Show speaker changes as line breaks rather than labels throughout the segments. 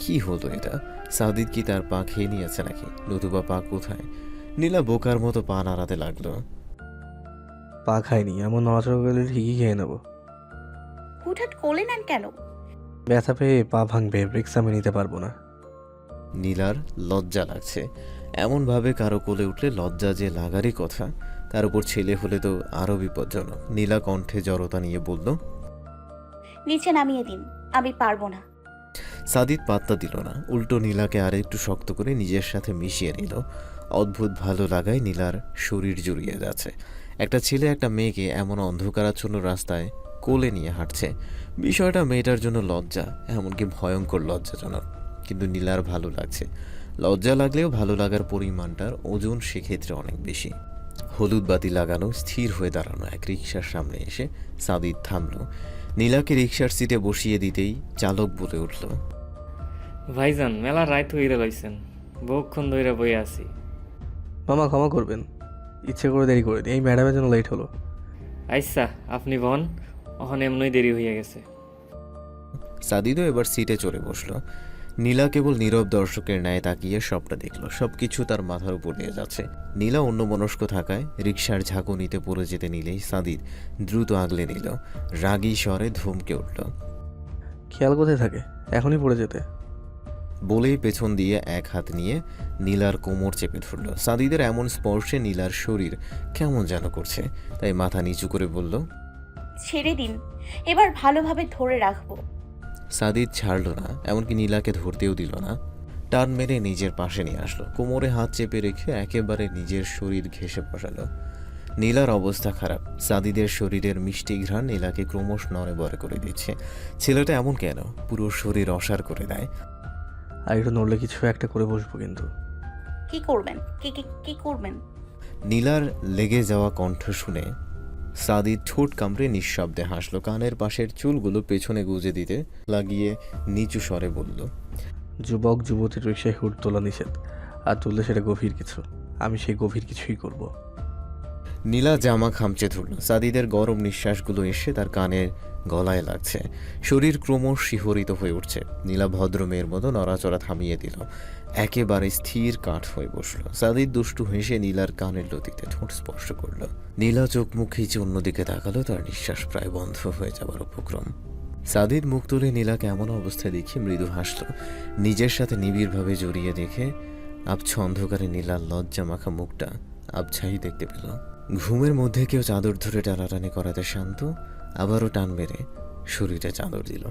কি হলো এটা? সাদিদ কি তার পা খেয়ে নিয়েছে নাকি, নতুবা পা কোথায়? নীলা বোকার মতো পা নাড়াতে লাগলো।
পা খাইনি, এমন নড়াচড়া করলে ঠিকই খেয়ে নেবো।
হুটহাট কোলে নেন কেন?
ব্যথা পেয়ে পা ভাঙবে, ব্রেক্স আমি নিতে পারবো না।
নীলার লজ্জা লাগছে। এমনভাবে কারো কোলে উঠলে লজ্জা যে লাগারই কথা, তার উপর ছেলে হলে তো আরও বিপজ্জনক। নীলা কণ্ঠে জড়তা নিয়ে বলল।
নিচে নামিয়ে দিন, আমি পারবো না।
সাদিদ পাত্তা দিল না, উল্টো নীলাকে আর একটু শক্ত করে নিজের সাথে মিশিয়ে নিল। অদ্ভুত ভালো লাগায় নীলার শরীর জুড়িয়ে যাচ্ছে। একটা ছেলে একটা মেয়েকে এমন অন্ধকারাচ্ছন্ন রাস্তায় কোলে নিয়ে হাঁটছে। বিষয়টা মেয়েটার জন্য লজ্জা, এমনকি ভয়ঙ্কর লজ্জাজনক। কিন্তু নীলার ভালো লাগছে। লজ্জা লাগলেও ভালো লাগার পরিমাণটার ওজন সেক্ষেত্রে অনেক বেশি। হলুদ বাতি লাগানো, স্থির হয়ে দাঁড়ানো এক রিকশার সামনে এসে সাদিদ থামল। নীলাকে রিকশার সিটে বসিয়ে দিতেই চালক বলে উঠল।
ভাইজান, মেলা রাইত হইরে লইছেন, বহুক্ষণ ধইরা বই আছি।
মামা ক্ষমা করবেন, ইচ্ছে করে দেরি করে দিই, এই ম্যাডামের জন্য লেট হলো।
আইসা আপনি বন, অহন এমনই দেরি হইয়া গেছে।
সাদিদও এবার সিটে চড়ে বসল। নীলা কেবল নীরব দর্শকের ন্যায় তাকিয়ে সবটা দেখল। সবকিছু তার মাথার উপর দিয়ে যাচ্ছে। নীলা অন্যমনস্ক থাকায় রিকশার ঝাঁকুনিতে পড়ে যেতে নিলেই সাদিদ দ্রুত আগলে নিল। রাগী স্বরে ধমকে উঠল।
খেয়াল কোথায় থাকে, এখনই পড়ে যেতে।
বলেই পেছন দিয়ে এক হাত নিয়ে নীলার কোমর চেপে ধরল। সাদিদের এমন স্পর্শে নীলার শরীর কেমন যেন করছে, তাই মাথা নিচু করে বলল।
ছেড়ে দিন, এবার ভালোভাবে ধরে রাখবো।
সাদিদ ছাড়ল না, এমনকি নীলাকে ধরতেও দিল না। টান মেরে নিজের পাশে নিয়ে আসলো, কোমরে হাত চেপে রেখে একেবারে নিজের শরীর ঘেঁষে বসালো। নীলার অবস্থা খারাপ। সাদিদের শরীরের মিষ্টি ঘ্রাণ নীলাকে ক্রমশ নড়ে বড়ে করে দিচ্ছে। ছেলেটা এমন কেন, পুরো শরীর অসাড় করে দেয়।
আর একটু নড়লে কিছু একটা করে বসবো কিন্তু।
কি করবেন? কি কি কি করবেন?
নীলার লেগে যাওয়া কণ্ঠ শুনে সাদিদ ঠোঁট কামড়ে নিঃশব্দে হাসলো। কানের পাশের চুলগুলো পেছনে গুজে দিতে লাগিয়ে নিচু স্বরে বলল।
যুবক যুবতীর রিক্সায় হুট তোলা নিষেধ, আর তুললে সেটা গভীর কিছু। আমি সেই গভীর কিছুই করব।
নীলা জামা খামচে ধরল। সাদিদের গরম নিঃশ্বাসগুলো এসে তার কানের গলায় লাগছে। শরীর ক্রমশ শিহরিত হয়ে উঠছে। নীলা ভদ্র মেয়ের মতো নড়াচড়া থামিয়ে দিল, একেবারে স্থির কাঠ হয়ে বসল। সাদিদ দুষ্টু হেসে নীলার কানের লতিতে ঠোঁট স্পর্শ করল। নীলা চোখ মুখ খিচে অন্যদিকে তাকালো, তার নিঃশ্বাস প্রায় বন্ধ হয়ে যাবার উপক্রম। সাদিদ মুখ তুলে নীলাকে এমন অবস্থায় দেখে মৃদু হাসল। নিজের সাথে নিবিড়ভাবে জড়িয়ে দেখে আবছা অন্ধকারে নীলার লজ্জা মাখা মুখটা আবছাই দেখতে পেল। ঘুমের মধ্যে কেউ চাদর ধরে টানাটানি করাতে শান্ত আবারও টান মেরে শরীরে চাদর দিল।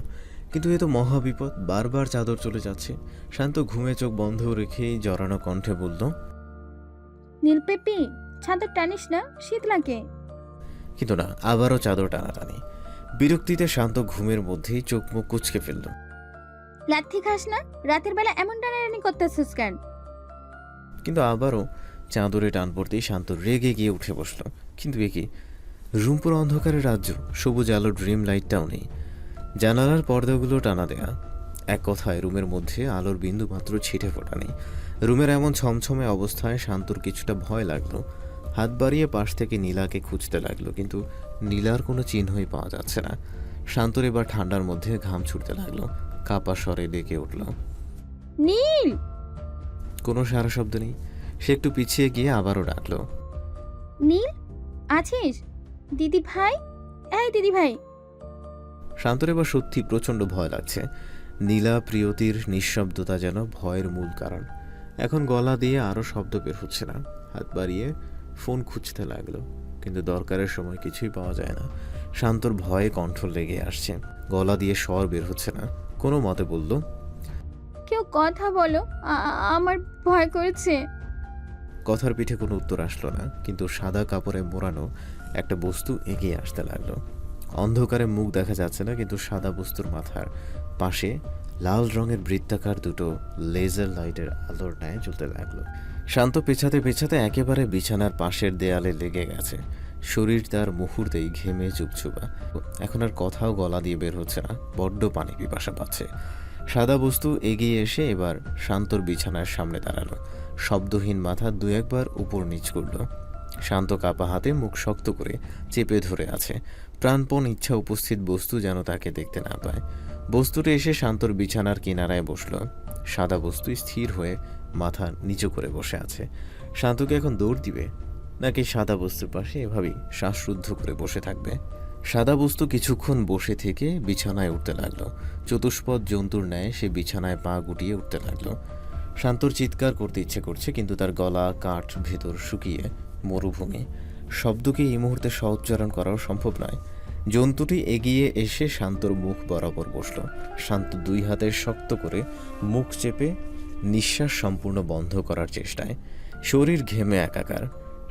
কিন্তু এ তো মহাবিপদ, বারবার চাদর চলে যাচ্ছে। শান্ত ঘুমে চোখ বন্ধ রেখেই জড়ানো কণ্ঠে বলল।
নীলপেপি, চাদর টানিস না, শীত লাগে।
কিন্তু না, আবারও চাদর টানাটানি। বিরক্তিতে শান্ত ঘুমের মধ্যেই চোখ মুখ কুঁচকে ফেলল।
লাথি খাস না, রাতের বেলা এমন টানাটানি করতেছিস কেন?
কিন্তু আবারও চাদরে টান পড়তেই শান্ত রেগে গিয়ে উঠে বসল। কিন্তু এ কি, রুমপুর অন্ধকারের রাজ্য, সবুজ আলোর ড্রিম লাইটটাও নেই। জানালার পর্দাগুলো টানা দেয়া। এক কথায় রুমের মধ্যে আলোর বিন্দু মাত্র ছিটে ফোটা নেই। রুমের এমন ছমছমে অবস্থায় শান্তর কিছুটা ভয় লাগলো। হাত বাড়িয়ে পাশ থেকে নীলাকে খুঁজতে লাগলো, কিন্তু নীলার কোনো চিহ্নই পাওয়া যাচ্ছে না। শান্তর এবার ঠান্ডার মধ্যে ঘাম ছুটতে লাগলো। কাপা স্বরে ডেকে উঠল।
নীল!
কোনো সারা শব্দ নেই। সে একটু পিছিয়ে গিয়ে আবারও ডাকলো।
নীল, আছিস? দিদি ভাই, এই দিদি ভাই।
শান্তর এবার সত্যি প্রচণ্ড ভয় লাগছে। নীলা প্রিয়তির নিঃশব্দতা যেন ভয়ের মূল কারণ। এখন গলা দিয়ে আরও শব্দ বের হচ্ছে না। হাত বাড়িয়ে ফোন খুঁজতে লাগলো, কিন্তু দরকারের সময় কিছুই পাওয়া যায় না। শান্তর ভয়ে কণ্ঠ লেগে আসছে, গলা দিয়ে স্বর বের হচ্ছে না। কোনো মতে বলল।
কেউ কথা বলো, আমার ভয় করছে।
কথার পিঠে কোনো উত্তর আসলো না, কিন্তু সাদা কাপড়ে মোড়ানো একটা বস্তু এগিয়ে আসতে লাগলো। অন্ধকারে মুখ দেখা যাচ্ছে না, কিন্তু সাদা বস্তুর মাথার পাশে লাল রঙের বৃত্তাকার দুটো লেজার লাইটের আলোর ন্যায় জ্বলতে লাগলো। শান্ত পেছাতে পেছাতে একেবারে বিছানার পাশের দেয়ালে লেগে গেছে। শরীর তার মুহূর্তেই ঘেমে চুপচুপা। এখন আর কথাও গলা দিয়ে বের হচ্ছে না, বড্ড পানি পিপাসা পাচ্ছে। সাদা বস্তু এগিয়ে এসে এবার শান্তর বিছানার সামনে দাঁড়ালো। শব্দহীন মাথা দু একবার উপর নিচ করল। শান্ত কাপা হাতে মুখ শক্ত করে চেপে ধরে আছে। প্রাণপণ ইচ্ছা উপস্থিত বস্তু যেন তাকে দেখতে না পায়। বস্তুটা এসে শান্তর বিছানার কিনারায় বসল। সাদা বস্তু স্থির হয়ে মাথা নিচু করে বসে আছে। শান্তকে এখন দৌড় দিবে, নাকি সাদা বস্তুর পাশে এভাবেই শ্বাসরুদ্ধ করে বসে থাকবে? সাদা বস্তু কিছুক্ষণ বসে থেকে বিছানায় উঠতে লাগলো। চতুষ্পদ জন্তুর ন্যায় সে বিছানায় পা গুটিয়ে উঠতে লাগলো। শান্তর চিৎকার করতে ইচ্ছে করছে, কিন্তু তার গলা কাঠ ভেতর শুকিয়ে মরুভূমি। শব্দকে এই মুহূর্তে সউচ্চারণ করাও সম্ভব নয়। জন্তুটি এগিয়ে এসে শান্তর মুখ বরাবর বসল। শান্ত দুই হাতে শক্ত করে মুখ চেপে নিঃশ্বাস সম্পূর্ণ বন্ধ করার চেষ্টায়। শরীর ঘেমে একাকার।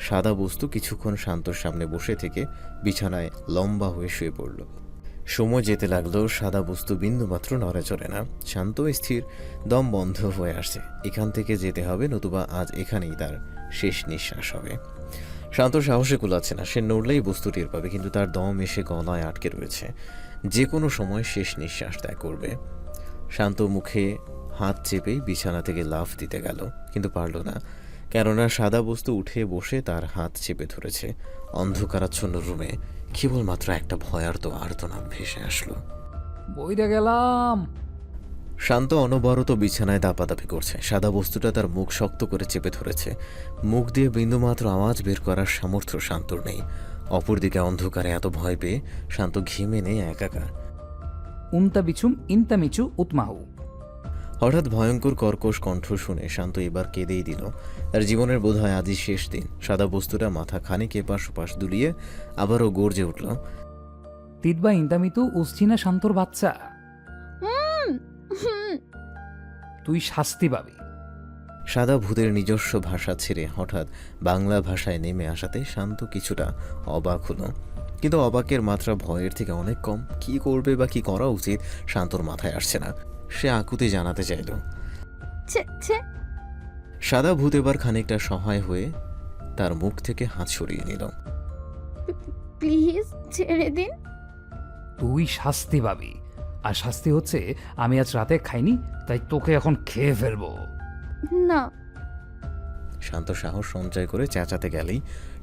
সাদা বস্তু কিছুক্ষণ শান্তর সামনে বসে থেকে বিছানায় লম্বা হয়ে শুয়ে পড়ল। সময় যেতে লাগলো, সাদা বস্তু বিন্দুমাত্র নড়ে চড়ে না। শান্ত স্থির, দম বন্ধ হয়ে আসছে। এখান থেকে যেতে হবে, নতুবা আজ এখানেই তার শেষ নিঃশ্বাস হবে। শান্ত সাহসে কুলাচ্ছে না। সে নড়লেই বস্তু টের পাবে, কিন্তু তার দম এসে গলায় আটকে রয়েছে। যে কোনো সময় শেষ নিঃশ্বাস ত্যাগ করবে। শান্ত মুখে হাত চেপেই বিছানা থেকে লাফ দিতে গেল, কিন্তু পারল না, কেননা সাদা বস্তু উঠে বসে তার হাত চেপে ধরেছে। অন্ধকারাচ্ছন্ন রুমে কেবলমাত্র একটা ভয়ার্ত আর্তনাদ ভেসে আসলো।
বইরে গেলাম।
শান্ত অনবরত বিছানায় দাপাদাপি করছে। সাদা বস্তুটা তার মুখ শক্ত করে চেপে ধরেছে। মুখ দিয়ে বিন্দুমাত্র আওয়াজ বের করার সামর্থ্য শান্তর নেই। অপরদিকে অন্ধকারে এত ভয় পেয়ে শান্ত ঘেমে নেই একাকার।
উনতা বিছুম ইনতা মিচু উতমাহু।
হঠাৎ ভয়ঙ্কর কর্কশ কণ্ঠ শুনে শান্ত এবার কেঁদেই দিল। তার জীবনের বোধহয় আজই শেষ দিন। সাদা বস্তুটা মাথা খানিক এপাশ ওপাশ দুলিয়ে আবারও গর্জে উঠল।
তিতবা ইন্দামিতু উসচিনা শান্তর বাচ্চা, তুই শাস্তি পাবি।
সাদা ভূতের নিজস্ব ভাষা ছেড়ে হঠাৎ বাংলা ভাষায় নেমে আসাতে শান্ত কিছুটা অবাক হলো, কিন্তু অবাকের মাত্রা ভয়ের থেকে অনেক কম। কি করবে বা কি করা উচিত শান্তর মাথায় আসছে না। সে আকুতি জানাতে চাইল।
ছে ছে
সাদা ভূত এবার খানিকটা সহায় হয়ে তার মুখ থেকে হাত সরিয়ে নিল।
প্লিজ ছেড়ে দিন।
তুই শাস্তি পাবি, আর শাস্তি হচ্ছে আমি আজ রাতে খাইনি, তাই তোকে এখন খেয়ে ফেলবো।
না।
শান্ত সাহস সঞ্চয় করে চেঁচাতে গেলেই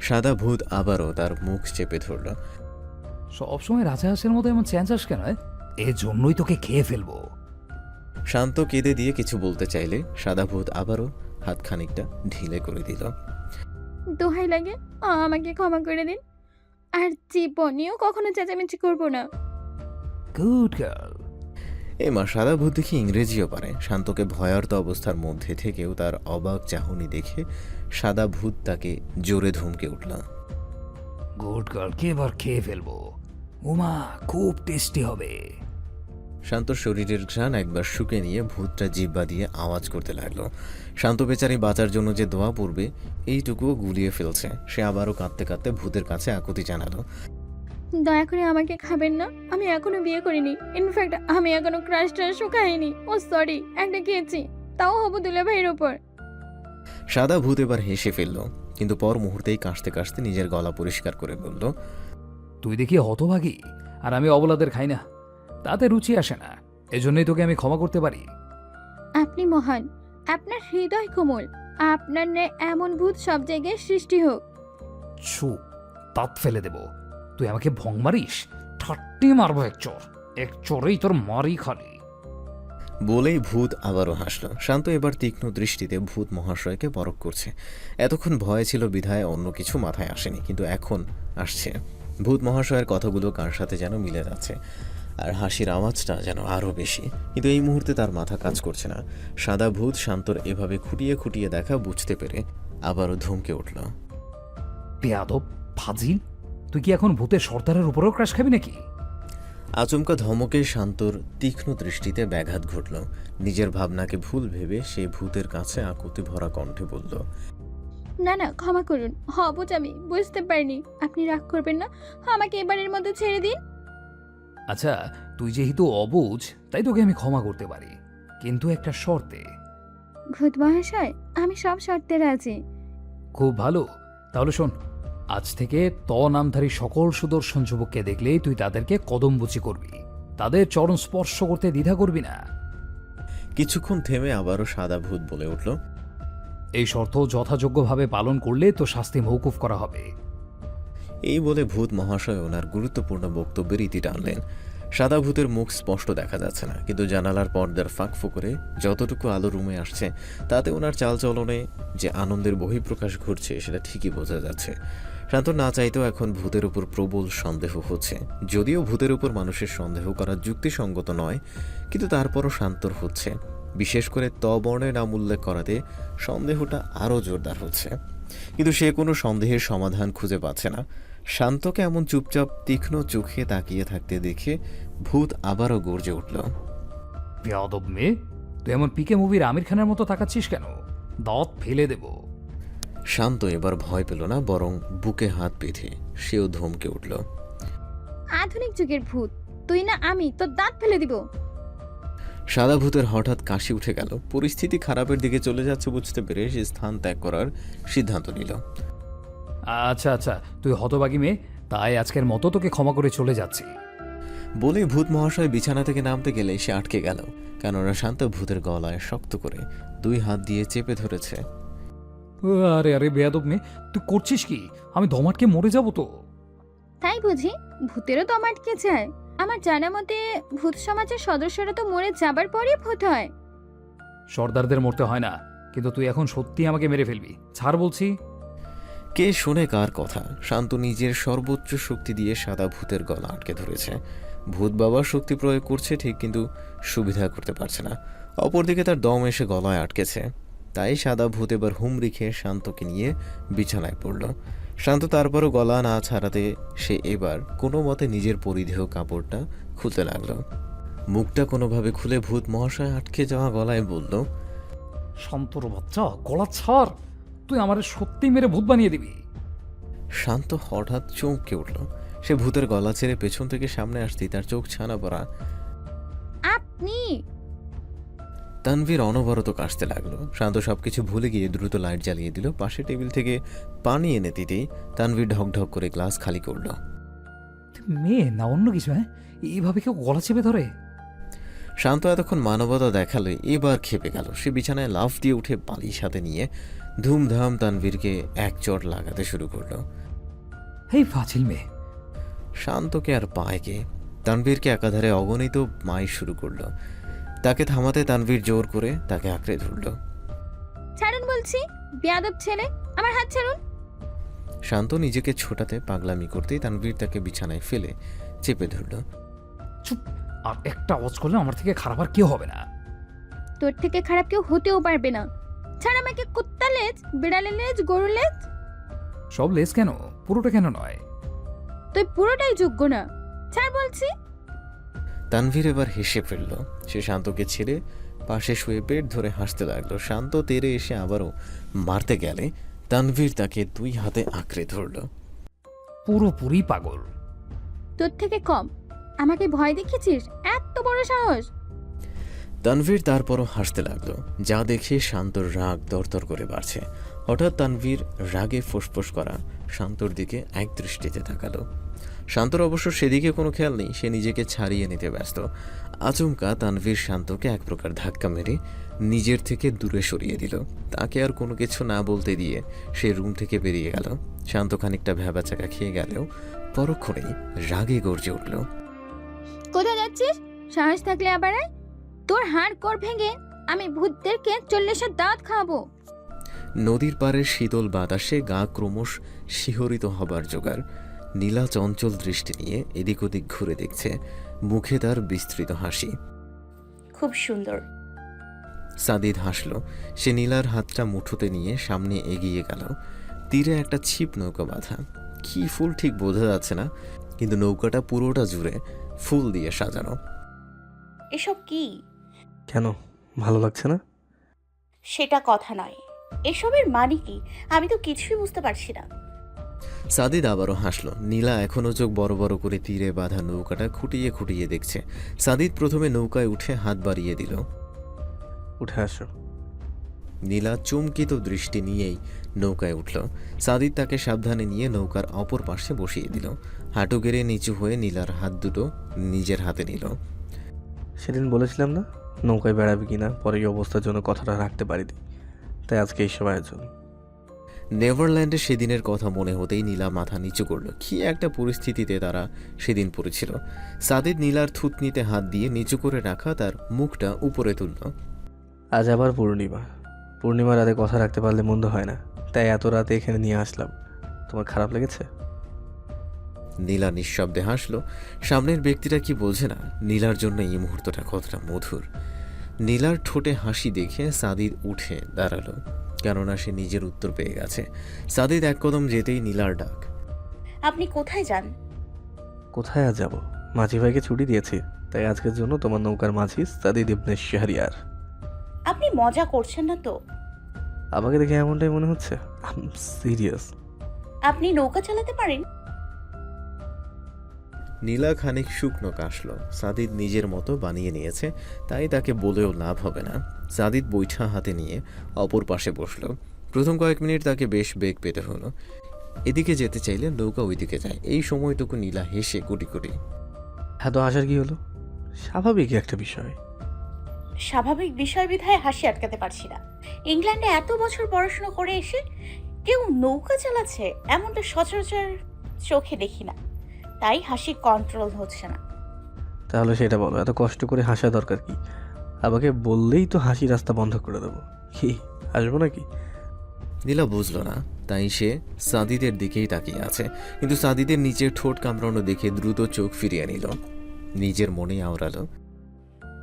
সাদা ভূত আবারও তার মুখ চেপে ধরল।
সবসময় রাজহাঁসের মতো এমন চেঁচাস কেন? এজন্যই তোকে খেয়ে ফেলবো।
শান্ত কেঁদে দিয়ে কিছু বলতে চাইলে সাদা ভূত আবারও হাত খানিকটা ঢিলে করে দিল।
দোহাই লাগে, আমাকে ক্ষমা করে দিন। আর জীবনেও কখনো চেঁচামেচি করবো না।
Good girl.
মা সাদা ভূত দেখি ইংরেজিও পারে। শান্তকে ভয়ার্ত অবস্থার মধ্যে থেকেও তার অবাক চাহনি দেখে সাদা ভূত তাকে জোরে ধমকে উঠল।
গুড গার্ল, কে এবার খেয়ে ফেলবো। উমা, খুব টেস্টি হবে।
শান্ত শরীরের ঘ্রাণ একবার শুকে নিয়ে ভূতটা জিব্বা দিয়ে আওয়াজ করতে লাগলো। শান্ত বেচারি বাঁচার জন্য যে দোয়া পড়বে এইটুকুও গুলিয়ে ফেলছে। সে আবারও কাঁদতে কাঁদতে ভূতের কাছে আকুতি জানালো।
দয়া করে আমাকে খাবেন না, আমি এখনো বিয়ে করিনি। ইনফ্যাক্ট আমি এখনো ক্রাশ ট্রাশও খাইনি। ও সরি, একটা খেয়েছি, তাও হবু দুলা ভাইয়ের ওপর।
সাদা ভূত এবার হেসে ফেলল, কিন্তু পর মুহূর্তেই কাশতে কাশতে নিজের গলা পরিষ্কার করে বলল,
তুই দেখি হতভাগী, আর আমি অবলাদের খাই না, তাতে রুচি আসে না। এজন্যই তোকে আমি ক্ষমা করতে পারি।
আপনি মহান, আপনার হৃদয় কোমল। আপনার ন্যায় এমন ভূত সব জায়গায় সৃষ্টি হোক।
চুপ, দাঁত ফেলে দেব। তুই আমাকে ভং মারিস? ঠাট্টি মারবো এক চোরেই তোর মারি খালি।
বলেই ভূত আবারও হাসল। শান্ত এবার তীক্ষ্ণ দৃষ্টিতে ভূত মহাশয়কে পরখ করছে। এতক্ষণ ভয় ছিল বিধায় অন্য কিছু মাথায় আসেনি, কিন্তু এখন আসছে। ভূত মহাশয়ের কথাগুলো কার সাথে যেন মিলে যাচ্ছে, আর হাসির আওয়াজটা যেন আরও বেশি। কিন্তু এই মুহূর্তে তার মাথা কাজ করছে না। সাদা ভূত শান্তর এভাবে খুঁটিয়ে খুঁটিয়ে দেখা বুঝতে পেরে আবারও ধমকে উঠল।
বেয়াদব, ফাজিল, তুই কি এখন ভূতের সর্দারের উপরেও ক্রাশ খাবি নাকি?
আচমকা ধমকে শান্তর তীক্ষ্ণ দৃষ্টিতে ব্যাঘাত ঘটল। নিজের ভাবনাকে ভুল ভেবে সে ভূতের কাছে আকুতি ভরা কণ্ঠে বলল,
না না, ক্ষমা করুন, হবুজ আমি বুঝতে পারিনি। আপনি রাগ করবেন না, আমাকে এবারের মতো ছেড়ে দিন।
আচ্ছা, তুই যেহেতু অবুঝ, তাই তোকে আমি ক্ষমা করতে পারি, কিন্তু একটা শর্তে।
ভূত মহাশয়, আমি সব শর্তে রাজি।
খুব ভালো, তাহলে শোন, আজ থেকে নামধারী সকল সুদর্শন যুবককে দেখলেই তুই তাদেরকে কদমবুচি করবি, তাদের চরণ স্পর্শ করতে দ্বিধা করবি না।
কিছুক্ষণ থেমে আবারও সাদা ভূত বলে উঠল,
এই শর্ত যথাযোগ্যভাবে পালন করলে তো শাস্তি মওকুফ করা হবে।
এই বলে ভূত মহাশয় ওনার গুরুত্বপূর্ণ বক্তব্যের ইতি টানলেন। সাদা ভূতের মুখ স্পষ্ট দেখা যাচ্ছে না, কিন্তু জানালার পর্দার ফাঁক ফোকরে যতটুকু আলো রুমে আসছে তাতে ওনার চালচলনে যে আনন্দের বহিঃপ্রকাশ ঘটছে সেটা ঠিকই বোঝা যাচ্ছে। শান্ত না চাইতেও এখন ভূতের উপর প্রবল সন্দেহ হচ্ছে। যদিও ভূতের উপর মানুষের সন্দেহ করা যুক্তিসঙ্গত নয়, কিন্তু তারপরও শান্তর হচ্ছে। বিশেষ করে ত বর্ণের নাম উল্লেখ করাতে সন্দেহটা আরও জোরদার হচ্ছে। কিন্তু সে কোনো সন্দেহের সমাধান খুঁজে পাচ্ছে না। শান্তকে এমন চুপচাপ তীক্ষ্ণ চোখে তাকিয়ে থাকতে দেখে ভূত আবারও গর্জে উঠল।
বেয়াদব মেয়ে, তুই এমন পিকে মুভির আমির খানের মতো তাকাচ্ছিস কেন? দাঁত ফেলে দেব।
শান্ত এবার ভয় পেল না, বরং বুকে হাত বেঁধে সেও ধমকে উঠল।
আধুনিক যুগের ভূত তুই না আমি, তোর দাঁত ফেলে দিব।
সাদা ভূতের হঠাৎ কাশি উঠে গেল। পরিস্থিতি খারাপের দিকে চলে যাচ্ছে বুঝতে পেরে সে স্থান ত্যাগ করার সিদ্ধান্ত নিল।
আচ্ছা আচ্ছা, তুই হতবাগী মেয়ে, তাই আজকের মতো তোকে ক্ষমা করে চলে যাচ্ছি।
বলে ভূত মহাশয় বিছানা থেকে নামতে গেলে সে আটকে গেল, কেননা শান্ত ভূতের গলায় শক্ত করে 2 হাত দিয়ে চেপে ধরেছে।
আরে আরে বেয়াদব মেয়ে, তুই করছিস কি? আমি দমাটকে মরে যাব তো।
তাই বুঝি? ভূতেরও দম আটকে যায়? আমার জানা মতে ভূত সমাজের সদস্যরা তো মরে যাবার পরই ভূত হয়।
সর্দারদের মরতে হয় না, কিন্তু তুই এখন সত্যি আমাকে মেরে ফেলবি। ছাড় বলছি।
কে শোনে কার কথা? শান্ত নিজের সর্বোচ্চ শক্তি দিয়ে সাদা ভূতের গলা আটকে ধরেছে। ভূত বাবা শক্তি প্রয়োগ করছে ঠিক, কিন্তু সুবিধা করতে পারছে না। অপরদিকে তার দম এসে গলায় আটকেছে। তাই সাদা ভূত এবার হুমড়ি খেয়ে শান্তকে নিয়ে বিছানায় পড়ল। শান্ত তারপরও গলা না ছাড়াতে সে এবার কোনো মতে নিজের পরিধেয় কাপড়টা খুলতে লাগলো। মুখটা কোনোভাবে খুলে ভূত মহাশয় আটকে যাওয়া গলায় বলল,
শান্তর বাচ্চা, গলা ছাড়। তুই আমার সত্যি মেরে ভূত বানিয়ে দিবি।
শান্ত হঠাৎ চমকে উঠল। সে ভূতের গলা ছেড়ে পেছন থেকে সামনে আসতেই তার চোখ ছানা পড়া।
আপনি?
তানভীর অনবরত কাশতে লাগলো। শান্ত সবকিছু ভুলে গিয়ে দ্রুত লাইট জ্বালিয়ে দিল। পাশে টেবিল থেকে পানি এনে দিতেই তানভীর ঢকঢক করে গ্লাস খালি করল।
তুই মেয়ে না অন্য কিছু? হ্যাঁ, এইভাবে কেউ গলা চেপে ধরে?
শান্ত এতক্ষণ মানবতা দেখালে এবার খেপে গেল। সে বিছানায় লাফ দিয়ে উঠে বালিশ হাতে নিয়ে ধুমধাম তানভীরকে এক চড় লাগাতে শুরু করলো।
এই ফাজিল মেয়ে।
শান্তকে আর পায় কে? তানভীরকে একাধারে অগণিত মাই শুরু করলো। তাকে থামাতে তানভীর জোর করে তাকে আঁকড়ে ধরল।
ছাড়ুন বলছি, বেয়াদব ছেলে, আমার হাত ছাড়ুন।
শান্ত নিজেকে ছোটাতে পাগলামি করতেই তানভীর তাকে বিছানায় ফেলে চেপে ধরল।
চুপ! আর একটা আওয়াজ করলে আমার থেকে খারাপ আর কেউ হবে না।
তোর থেকে খারাপ কেউ হতেও পারবে না। ছাড় আমাকে। কুত্তা লেজ, বিড়ালের লেজ, গরুর লেজ।
সব লেজ কেন? পুরোটা কেন নয়?
তুই পুরোটাই যোগ্য না। ছাড় বলছি।
তানভীর এবার হেসে ফেলল। সে শান্তকে ছেড়ে পাশে শুয়ে পেট ধরে হাসতে লাগলো। শান্ত তেরে এসে আবারও মারতে গেলে তানভীর তাকে 2 হাতে আঁকড়ে ধরল।
পুরোপুরি পাগল।
তোর থেকে কম। আমাকে ভয় দেখিয়েছিস? এত বড় সাহস!
তানভীর তারপরও হাসতে লাগলো, যা দেখে শান্তর রাগ দরদর করে বাড়ছে। হঠাৎ তানভীর রাগে ফোঁসফোঁস করা শান্তর দিকে এক দৃষ্টিতে তাকালো। শান্তর অবশ্য সেদিকে কোনো খেয়াল নেই, সে নিজেকে ছাড়িয়ে নিতে ব্যস্ত। আচমকা তানভীর শান্তকে এক প্রকার ধাক্কা মেরে নিজের থেকে দূরে সরিয়ে দিল। তাকে আর কোনো কিছু না বলতে দিয়ে সে রুম থেকে বেরিয়ে গেল। শান্ত খানিকটা ভ্যাবাচাকা খেয়ে গেলেও পরক্ষণেই রাগে গর্জে উঠল।
কোথায় যাচ্ছিস? সাহস থাকলে আবার আয়। তোর হাড় কর ভেঙে আমি ভূতদেরকে 40 দাঁত খাওয়াবো।
নদীর পাড়ের শীতল বাতাসে গা ক্রমশ শিহরিত হবার জোগাড়। নীলা চঞ্চল দৃষ্টি নিয়ে এদিক ওদিক ঘুরে দেখছে, মুখে তার বিস্তৃত হাসি।
খুব সুন্দর।
সাদিদ হাসল। সে নীলার হাতটা মুঠোতে নিয়ে সামনে এগিয়ে গেল। তীরে একটা ছিপ নৌকা বাঁধা। কি ফুল ঠিক বোঝা যাচ্ছে না, কিন্তু নৌকাটা পুরোটা জুড়ে ফুল দিয়ে সাজানো।
এসব কি?
কেন, ভালো লাগছে না?
সেটা কথা নয়, এসবের মানে কি? আমি তো কিছুই বুঝতে পারছি না।
সাদিদ আবারও হাসল। নীলা এখনো চোখ বড় বড় করে তীরে বাঁধা নৌকাটা খুঁটিয়ে খুঁটিয়ে দেখছে। সাদিদ প্রথমে নৌকায় উঠে হাত বাড়িয়ে দিল।
উঠে আসো।
নীলা চমকিত দৃষ্টি নিয়েই নৌকায় উঠল। সাদিদ তাকে সাবধানে নিয়ে নৌকার অপর পাশে বসিয়ে দিল। হাঁটু গেড়ে নিচু হয়ে নীলার হাত দুটো নিজের হাতে নিল।
সেদিন বলেছিলাম না নৌকায় বেড়াবি কিনা, পরে এই অবস্থার জন্য কথাটা রাখতে পারিনি, তাই আজকে এইসব আয়োজন।
নেভারল্যান্ডে সেদিনের কথা মনে হতেই নীলা মাথা নিচু করল। কি একটা পরিস্থিতিতে তারা সেদিন পড়েছিল। সাদিদ নীলার থুতনিতে হাত দিয়ে নিচু করে রাখা তার মুখটা উপরে তুলল।
আজ আবার পূর্ণিমা রাতে কথা রাখতে পারলে মন্দ হয় না, তাই এত রাতে এখানে নিয়ে আসলাম। তোমার খারাপ লেগেছে?
নীলা নিঃশব্দে হাসল। সামনের ব্যক্তিটা কি বোঝে না নীলার জন্য এই মুহূর্তটা কতটা মধুর। নীলার ঠোঁটে হাসি দেখে সাদিদ উঠে দাঁড়ালো, কেননা সে নিজের উত্তর পেয়ে গেছে। সাদিদ এক কদম যেতেই নীলার ডাক।
আপনি কোথায় যান?
কোথায় আর যাবো, মাঝি ভাইকে ছুটি দিয়েছি, তাই আজকের জন্য তোমার নৌকার মাঝি সাদিদ ইবনে শাহরিয়ার।
আপনি মজা করছেন না তো?
আমাকে দেখে এমনটাই মনে হচ্ছে? সিরিয়াস।
আপনি নৌকা চালাতে পারেন?
নীলা খানিক শুকনো কাশল। সাদিদ নিজের মতো বানিয়ে নিয়েছে, তাই তাকে বলেও লাভ হবে না। সাদিদ বৈঠা হাতে নিয়ে অপর পাশে বসল। প্রথম কয়েক মিনিট তাকে বেশ বেগ পেতে হলো। এদিকে যেতে চাইলে নৌকা ওইদিকে যায়। এই সময়টুকু নীলা হেসে কুটি কুটি।
এত হাসার কি হলো? স্বাভাবিক একটা বিষয়।
স্বাভাবিক বিষয় বিধায় হাসি আটকাতে পারছি না। ইংল্যান্ডে এত বছর পড়াশোনা করে এসে কেউ নৌকা চালাচ্ছে এমনটা সচরাচর চোখে দেখি না, তাই হাসি কন্ট্রোল হচ্ছে না।
তাহলে সেটা বলো, এত কষ্ট করে হাসা দরকার কি? আমাকে বললেই তো হাসি রাস্তা বন্ধ করে দেবো। কি হাসবো নাকি?
নীলা বুঝল না, তাই সে সাদিদের দিকেই তাকিয়ে আছে। কিন্তু সাদিদের নিচে ঠোঁট কামড়ানো দেখে দ্রুত চোখ ফিরিয়ে নিল। নিজের মনে আওড়ালো,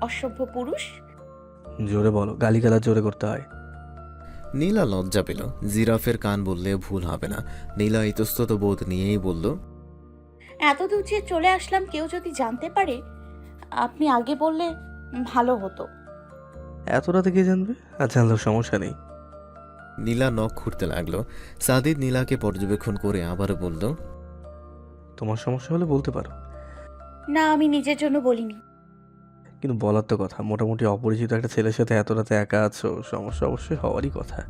অসভ্য পুরুষ।
জোরে বলো, গালিগালা জোরে করতে হয়।
নীলা লজ্জা পেল। জিরাফের কান বললে ভুল হবে না। নীলা ইতস্তত বোধ নিয়েই বলল,
এত দূর যে চলে আসলাম কেউ যদি জানতে পারে, আপনি আগে বললে ভালো হতো।
এত রাতে কে জানবে? আর জানলেও সমস্যা নেই।
নীলা নখ খুঁড়তে লাগলো। সাদিদ নীলাকে পর্যবেক্ষণ করে আবারও বলল,
তোমার সমস্যা হলে বলতে পারো।
না, আমি নিজের জন্য বলিনি।
কিন্তু বলার তো কথা, মোটামুটি অপরিচিত একটা ছেলের সাথে এত রাতে একা আছো, সমস্যা অবশ্যই হওয়ারই কথা।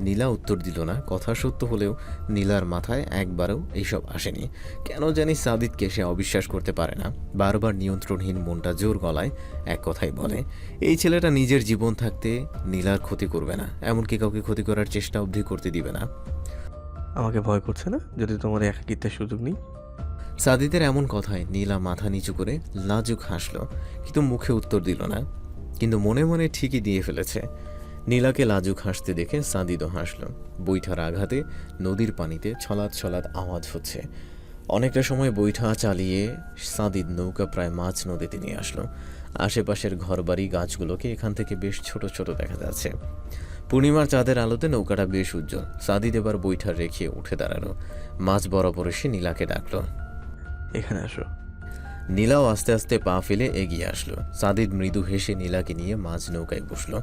নীলা উত্তর দিল না। কথা সত্য হলেও নীলার মাথায় একবারও এইসব আসেনি। কেন জানি সাদিদকে সে অবিশ্বাস করতে পারে না। বারবার নিয়ন্ত্রণহীন মনটা জোর গলায় এক কথাই বলে, এই ছেলেটা নিজের জীবন থাকতে নীলার ক্ষতি করবে না, এমনকি কাউকে ক্ষতি করার চেষ্টা অবধি করতে দিবে না।
আমাকে ভয় করছে না যদি তোমার একাকিত্বের সুযোগ নেই?
সাদিদের এমন কথায় নীলা মাথা নিচু করে লাজুক হাসল, কিন্তু মুখে উত্তর দিল না। কিন্তু মনে মনে ঠিকই দিয়ে ফেলেছে। নীলাকে লাজুক হাসতে দেখে সাদিদও হাসল। বৈঠার আঘাতে নদীর পানিতে ছলাৎ ছলাৎ আওয়াজ হচ্ছে। অনেকটা সময় বৈঠা চালিয়ে সাদিদ নৌকা প্রায় মাঝ নদীতে নিয়ে আসলো। আশেপাশের ঘরবাড়ি গাছগুলোকে এখান থেকে বেশ ছোট ছোট দেখা যাচ্ছে। পূর্ণিমার চাঁদের আলোতে নৌকাটা বেশ উজ্জ্বল। সাদিদ এবার বৈঠা রেখে উঠে দাঁড়ালো। মাঝ বরাবর এসে নীলাকে ডাকলো,
এখানে আসো।
নীলাও আস্তে আস্তে পা ফেলে এগিয়ে আসলো। সাদিদ মৃদু হেসে নীলাকে নিয়ে মাঝ নৌকায় বসলো।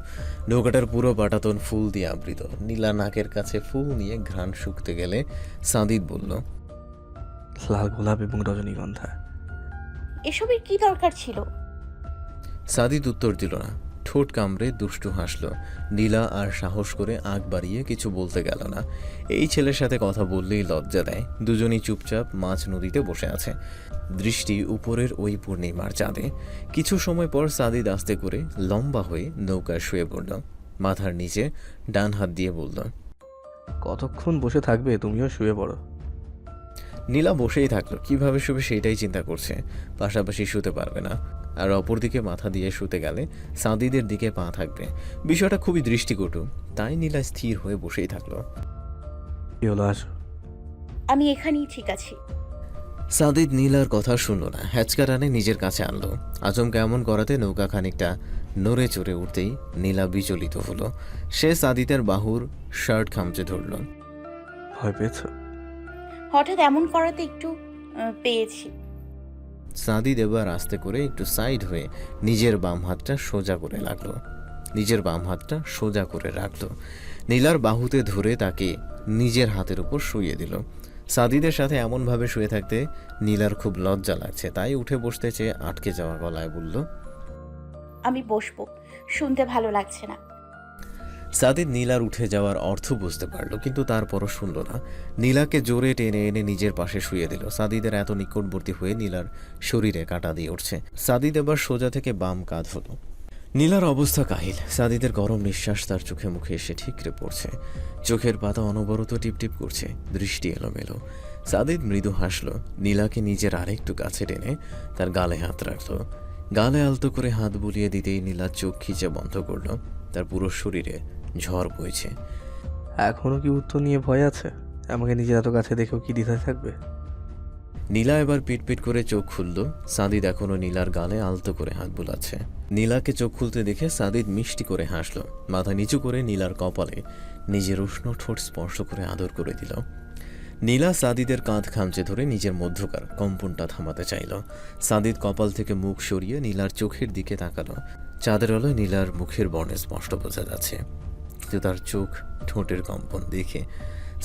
নৌকাটার পুরো পাটাতন ফুল দিয়ে আবৃত। নীলা নাকের কাছে ফুল নিয়ে ঘ্রাণ শুকতে গেলে সাদিদ বলল,
লাল গোলাপ এবং রজনীগন্ধা।
এসবের কি দরকার ছিল?
সাদিদ উত্তর দিল না। ঠোঁট কামড়ে দুষ্টু হাসল। নীলা আর সাহস করে আগ বাড়িয়ে কিছু বলতে গেল না। এই ছেলের সাথে কথা বললেই লজ্জা দেয়। দুজনই চুপচাপ মাঝ নদীতে বসে আছে, দৃষ্টি উপরের ওই পূর্ণিমার চাঁদে। কিছু সময় পর সাদিদ আস্তে করে লম্বা হয়ে নৌকায় শুয়ে পড়ল। মাথার নিচে ডান হাত দিয়ে বলল,
কতক্ষণ বসে থাকবে? তুমিও শুয়ে পড়ো।
নীলা বসেই থাকলো। কিভাবে শুবে সেইটাই চিন্তা করছে। পাশাপাশি শুতে পারবে না, আর অপরদিকে মাথা দিয়ে শুতে গেলে সাদিদের দিকে পা থাকবে। বিষয়টা খুবই দৃষ্টিকটু, তাই নীলা স্থির হয়ে বসেই থাকলো।
কি হলো, আসো।
আমি এখানেই ঠিক আছি।
সাদিদ নীলার কথা শুনল না। হ্যাচকা টানে নিজের কাছে আনলো। আচমকা এমন করাতে নৌকা খানিকটা নড়ে চড়ে উঠতেই নীলা বিচলিত হলো। সে সাদিদের বাহুর শার্ট খামচে ধরল।
ভয় পেয়েছো?
হঠাৎ এমন করাতে একটু পেয়েছি।
সাদিদ এবার আস্তে করে একটু সাইড হয়ে নিজের বাম হাতটা সোজা করে রাখলো। নীলার বাহুতে ধরে তাকে নিজের হাতের উপর শুইয়ে দিল। সাদিদের সাথে এমনভাবে শুয়ে থাকতে নীলার খুব লজ্জা লাগছে, তাই উঠে বসতে চেয়ে আটকে যাওয়া গলায় বলল,
আমি বসবো, শুনতে ভালো লাগছে না।
সাদিদ নীলার উঠে যাওয়ার অর্থ বুঝতে পারল, কিন্তু তারপরও শুনল না। নীলাকে জোরে টেনে এনে নিজের পাশে শুয়ে দিল। সাদিদের এত নিকটবর্তী হয়ে নীলার শরীরে কাঁটা দিয়ে উঠছে। সাদিদ এবার সোজা থেকে বাম কাঁধ হলো। নীলার অবস্থা কাহিল। সাদিদের গরম নিঃশ্বাস তার চোখে মুখে এসে ঠিকরে পড়ছে। চোখের পাতা অনবরত টিপটিপ করছে, দৃষ্টি এলোমেলো। সাদিদ মৃদু হাসল। নীলাকে নিজের আরেকটু কাছে টেনে তার গালে হাত রাখলো। গালে আলতো করে হাত বুলিয়ে দিতেই নীলা চোখ খিচে বন্ধ করলো। তার পুরো শরীরে ঝড় বইছে।
এখনও কি উত্তর নিয়ে ভয় আছে? আমাকে নিজের এত কাছে দেখেও কি দ্বিধায় থাকবে?
নীলা এবার পিটপিট করে চোখ খুলল। সাদিদ এখনো নীলার গালে আলতো করে হাত বুলাচ্ছে। নীলাকে চোখ খুলতে দেখে সাদিদ মিষ্টি করে হাসল। মাথা নিচু করে নীলার কপালে নিজের উষ্ণ ঠোঁট স্পর্শ করে আদর করে দিল। নীলা সাদিদের কাঁধ খামচে ধরে নিজের মধ্যকার কম্পনটা থামাতে চাইল। সাদিদ কপাল থেকে মুখ সরিয়ে নীলার চোখের দিকে তাকালো। চাঁদের আলোয় নীলার মুখের বর্ণে স্পষ্ট বোঝা যাচ্ছে, কিন্তু তার চোখ ঠোঁটের কম্পন দেখে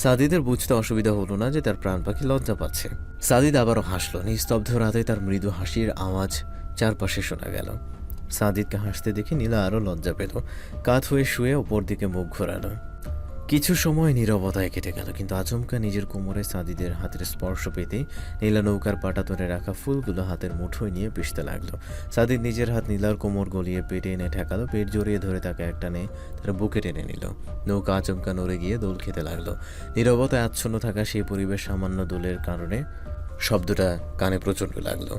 সাদিদের বুঝতে অসুবিধা হলো না যে তার প্রাণ পাখি লজ্জা পাচ্ছে। সাদিদ আবারও হাসল। নিস্তব্ধ রাতে তার মৃদু হাসির আওয়াজ চারপাশে শোনা গেল। সাদিদকে হাসতে দেখে নীলা আরও লজ্জা পেল। কাত হয়ে শুয়ে ওপর দিকে মুখ ঘোরালো। কিছু সময় নীরবতায় কেটে গেল, কিন্তু আচমকা নিজের কোমরে সাদিদের হাতের স্পর্শ পেতেই নীলা নৌকার পাটা ধরে রাখা ফুলগুলো হাতের মুঠোয় নিয়ে পিষতে লাগলো। সাদিদ নিজের হাত নীলার কোমর গলিয়ে পেটে এনে ঠেকালো। পেট জড়িয়ে ধরে তাকে একটা নে তার বুকে টেনে নিল। নৌকা আচমকা নড়ে গিয়ে দোল খেতে লাগলো। নীরবতায় আচ্ছন্ন থাকা সেই পরিবেশ সামান্য দোলের কারণে শব্দটা কানে প্রচণ্ড লাগলো।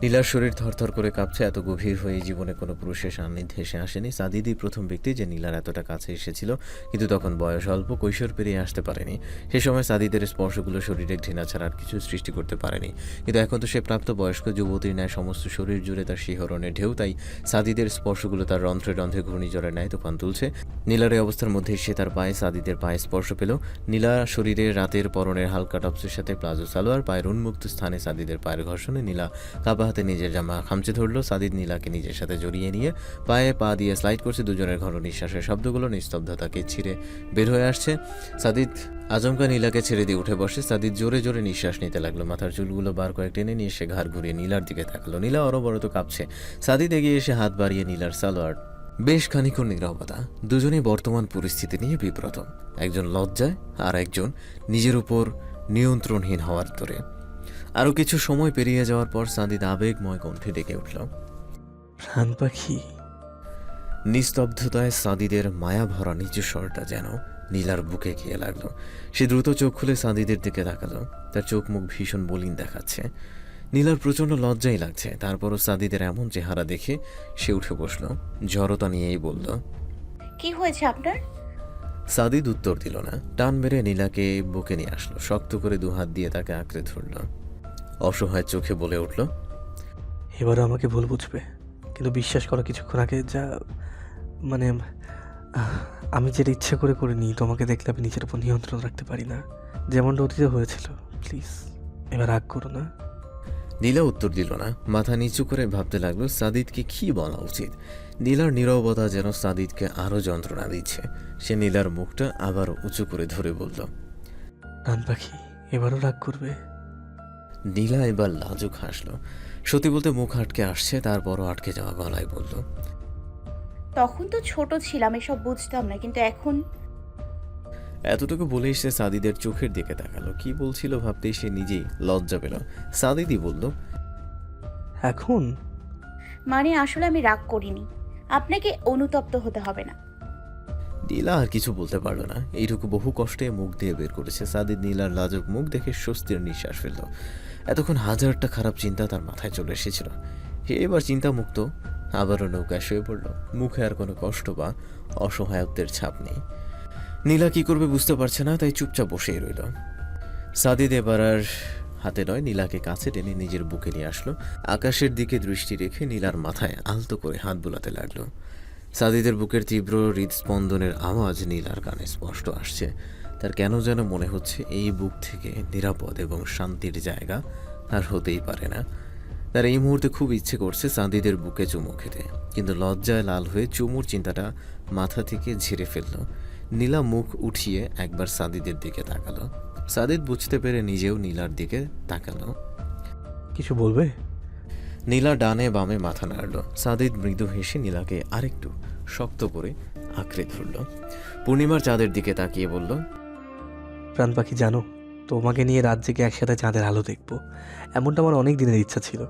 নীলার শরীর থরথর করে কাঁপছে। এত গভীর হয়ে জীবনে কোনো পুরুষের সান্নিধ্যে এসে আসেনি। সাদিদই প্রথম ব্যক্তি যে নীলার এতটা কাছে এসেছিল, কিন্তু তখন বয়স অল্প, কৈশোর পেরিয়ে আসতে পারেনি। সে সময় সাদিদের স্পর্শগুলো শরীরে ঘৃণা ছাড়া আর কিছু সৃষ্টি করতে পারেনি। কিন্তু এখন তো সে প্রাপ্তবয়স্ক যুবতীর ন্যায় সমস্ত শরীর জুড়ে তার শিহরণের ঢেউ। তাই সাদিদের স্পর্শগুলো তার রন্ধ্রে রন্ধ্রে ঘূর্ণিঝড়ের ন্যায় তুফান তুলছে। নীলার এই অবস্থার মধ্যে সে তার পায়ে সাদিদের পায়ে স্পর্শ পেল। নীলা শরীরে রাতের পরনের হালকা টপসের সাথে প্লাজো সালোয়ার, পায়ের উন্মুক্ত স্থানে সাদিদের পায়ের ঘর্ষণে নীলা কাপা হাতে নিজের জামা খামচে ধরলো। সাদিদ নীলাকে নিজের সাথে জড়িয়ে নিয়ে পায়ে পা দিয়ে স্লাইড করছে। দুজনের ঘন নিঃশ্বাসের শব্দগুলো নিস্তব্ধতাকে ছিঁড়ে বের হয়ে আসছে। সাদিদ আচমকা নীলাকে ছেড়ে দিয়ে উঠে বসে। সাদিদ জোরে জোরে নিঃশ্বাস নিতে লাগলো। মাথার চুলগুলো বার করে টেনে নিয়ে সে ঘাড় ঘুরিয়ে নীলার দিকে তাকালো। নীলা অনবরত কাঁপছে। সাদিদ এগিয়ে এসে হাত বাড়িয়ে নীলার সালোয়ার। বেশ খানিক্ষণ নীরবতা। দুজনেই বর্তমান পরিস্থিতি নিয়ে বিব্রত। একজন লজ্জায় আর একজন নিজের উপর নিয়ন্ত্রণহীন হওয়ার দরে। আরও কিছু সময় পেরিয়ে যাওয়ার পর সাদিদ আবেগময় কণ্ঠে ডেকে উঠল,
প্রাণ পাখি।
নিস্তব্ধতায় সাদিদের মায়া ভরা নিচু স্বরটা যেন নীলার বুকে গিয়ে লাগলো। সে দ্রুত চোখ খুলে সাদিদের দিকে তাকালো। তার চোখ মুখ ভীষণ মলিন দেখাচ্ছে। নীলার প্রচণ্ড লজ্জাই লাগছে। তারপরও সাদিদের এমন চেহারা দেখে সে উঠে বসল। জড়তা নিয়েই বলল,
কি হয়েছে আপনার?
সাদিদ উত্তর দিল না। টান মেরে নীলাকে বুকে নিয়ে আসলো। শক্ত করে দুহাত দিয়ে তাকে আঁকড়ে ধরল। অসহায় চোখে বলে উঠল,
এবারও আমাকে ভুল বুঝবে, কিন্তু বিশ্বাস করো কিছুক্ষণ আগে যা মানে আমি যেটা ইচ্ছে করে করিনি। তোমাকে দেখলে আমি নিজের উপর নিয়ন্ত্রণ রাখতে পারি না, যেমনটা অতীতে হয়েছিল। প্লিজ এবার রাগ করো না।
নীলা উত্তর দিল না। মাথা নিচু করে ভাবতে লাগলো সাদিদকে কি বলা উচিত। নীলার নীরবতা যেন সাদিদকে আরও যন্ত্রণা দিচ্ছে। সে নীলার মুখটা আবার উঁচু করে ধরে বলল,
প্রাণ পাখি, এবারও রাগ করবে?
নীলা এবার লাজুক হাসলো। সত্যি বলতে মুখ আটকে আসছে, তারপরও আটকে যাওয়া গলায় বলল,
তখন তো ছোট ছিলাম, এসব বুঝতাম না, কিন্তু এখন।
এতটুকু বলেই সে সাদিদের চোখের দিকে তাকালো। কি বলছিল ভাবতেই সে নিজেই লজ্জা পেল। সাদিদই বলল,
এখন
মানে আসলে আমি রাগ করিনি, আপনাকে অনুতপ্ত হতে হবে না।
নীলা আর কিছু বলতে পারলো না। এইটুকু বহু কষ্টে মুখ দিয়ে বের করেছে। সাদিদ নীলার লাজুক মুখ দেখে স্বস্তির নিঃশ্বাস ফেলল। এতক্ষণ হাজারটা খারাপ চিন্তা তার মাথায় চলে এসেছিল। এবার চিন্তামুক্ত আবারও নৌকায় শুয়ে পড়ল। মুখে আর কোনো কষ্ট বা অসহায়ত্বের ছাপ নেই। নীলা কি করবে বুঝতে পারছে না, তাই চুপচাপ বসেই রইল। সাদিদ এবার আর হাতে নয়, নীলাকে কাছে টেনে নিজের বুকে নিয়ে আসলো। আকাশের দিকে দৃষ্টি রেখে নীলার মাথায় আলতো করে হাত বুলাতে লাগলো। সাদিদের বুকের তীব্র হৃদস্পন্দনের আওয়াজ নীলার কানে স্পষ্ট আসছে। তার কেন যেন মনে হচ্ছে এই বুক থেকে নিরাপদ এবং শান্তির জায়গা আর হতেই পারে না। তার এই মুহূর্তে খুব ইচ্ছে করছে সাদিদের বুকে চুমু খেতে, কিন্তু লজ্জায় লাল হয়ে চুমুর চিন্তাটা মাথা থেকে ঝেড়ে ফেলল। নীলা মুখ উঠিয়ে একবার সাদিদের দিকে তাকালো। সাদিদ বুঝতে পেরে নিজেও নীলার দিকে তাকালো।
কিছু বলবে?
নীলা ডানে বামে মাথা নাড়ল। সাদিদ মৃদু হেসে নীলাকে আরেকটু শক্ত করে আঁকড়ে ধরল। পূর্ণিমার চাঁদের দিকে তাকিয়ে বলল,
প্রাণ পাখি, জানো তোমাকে নিয়ে রাত জেগে একসাথে চাঁদের আলো দেখবো, এমনটা আমার অনেক দিনের ইচ্ছা ছিল।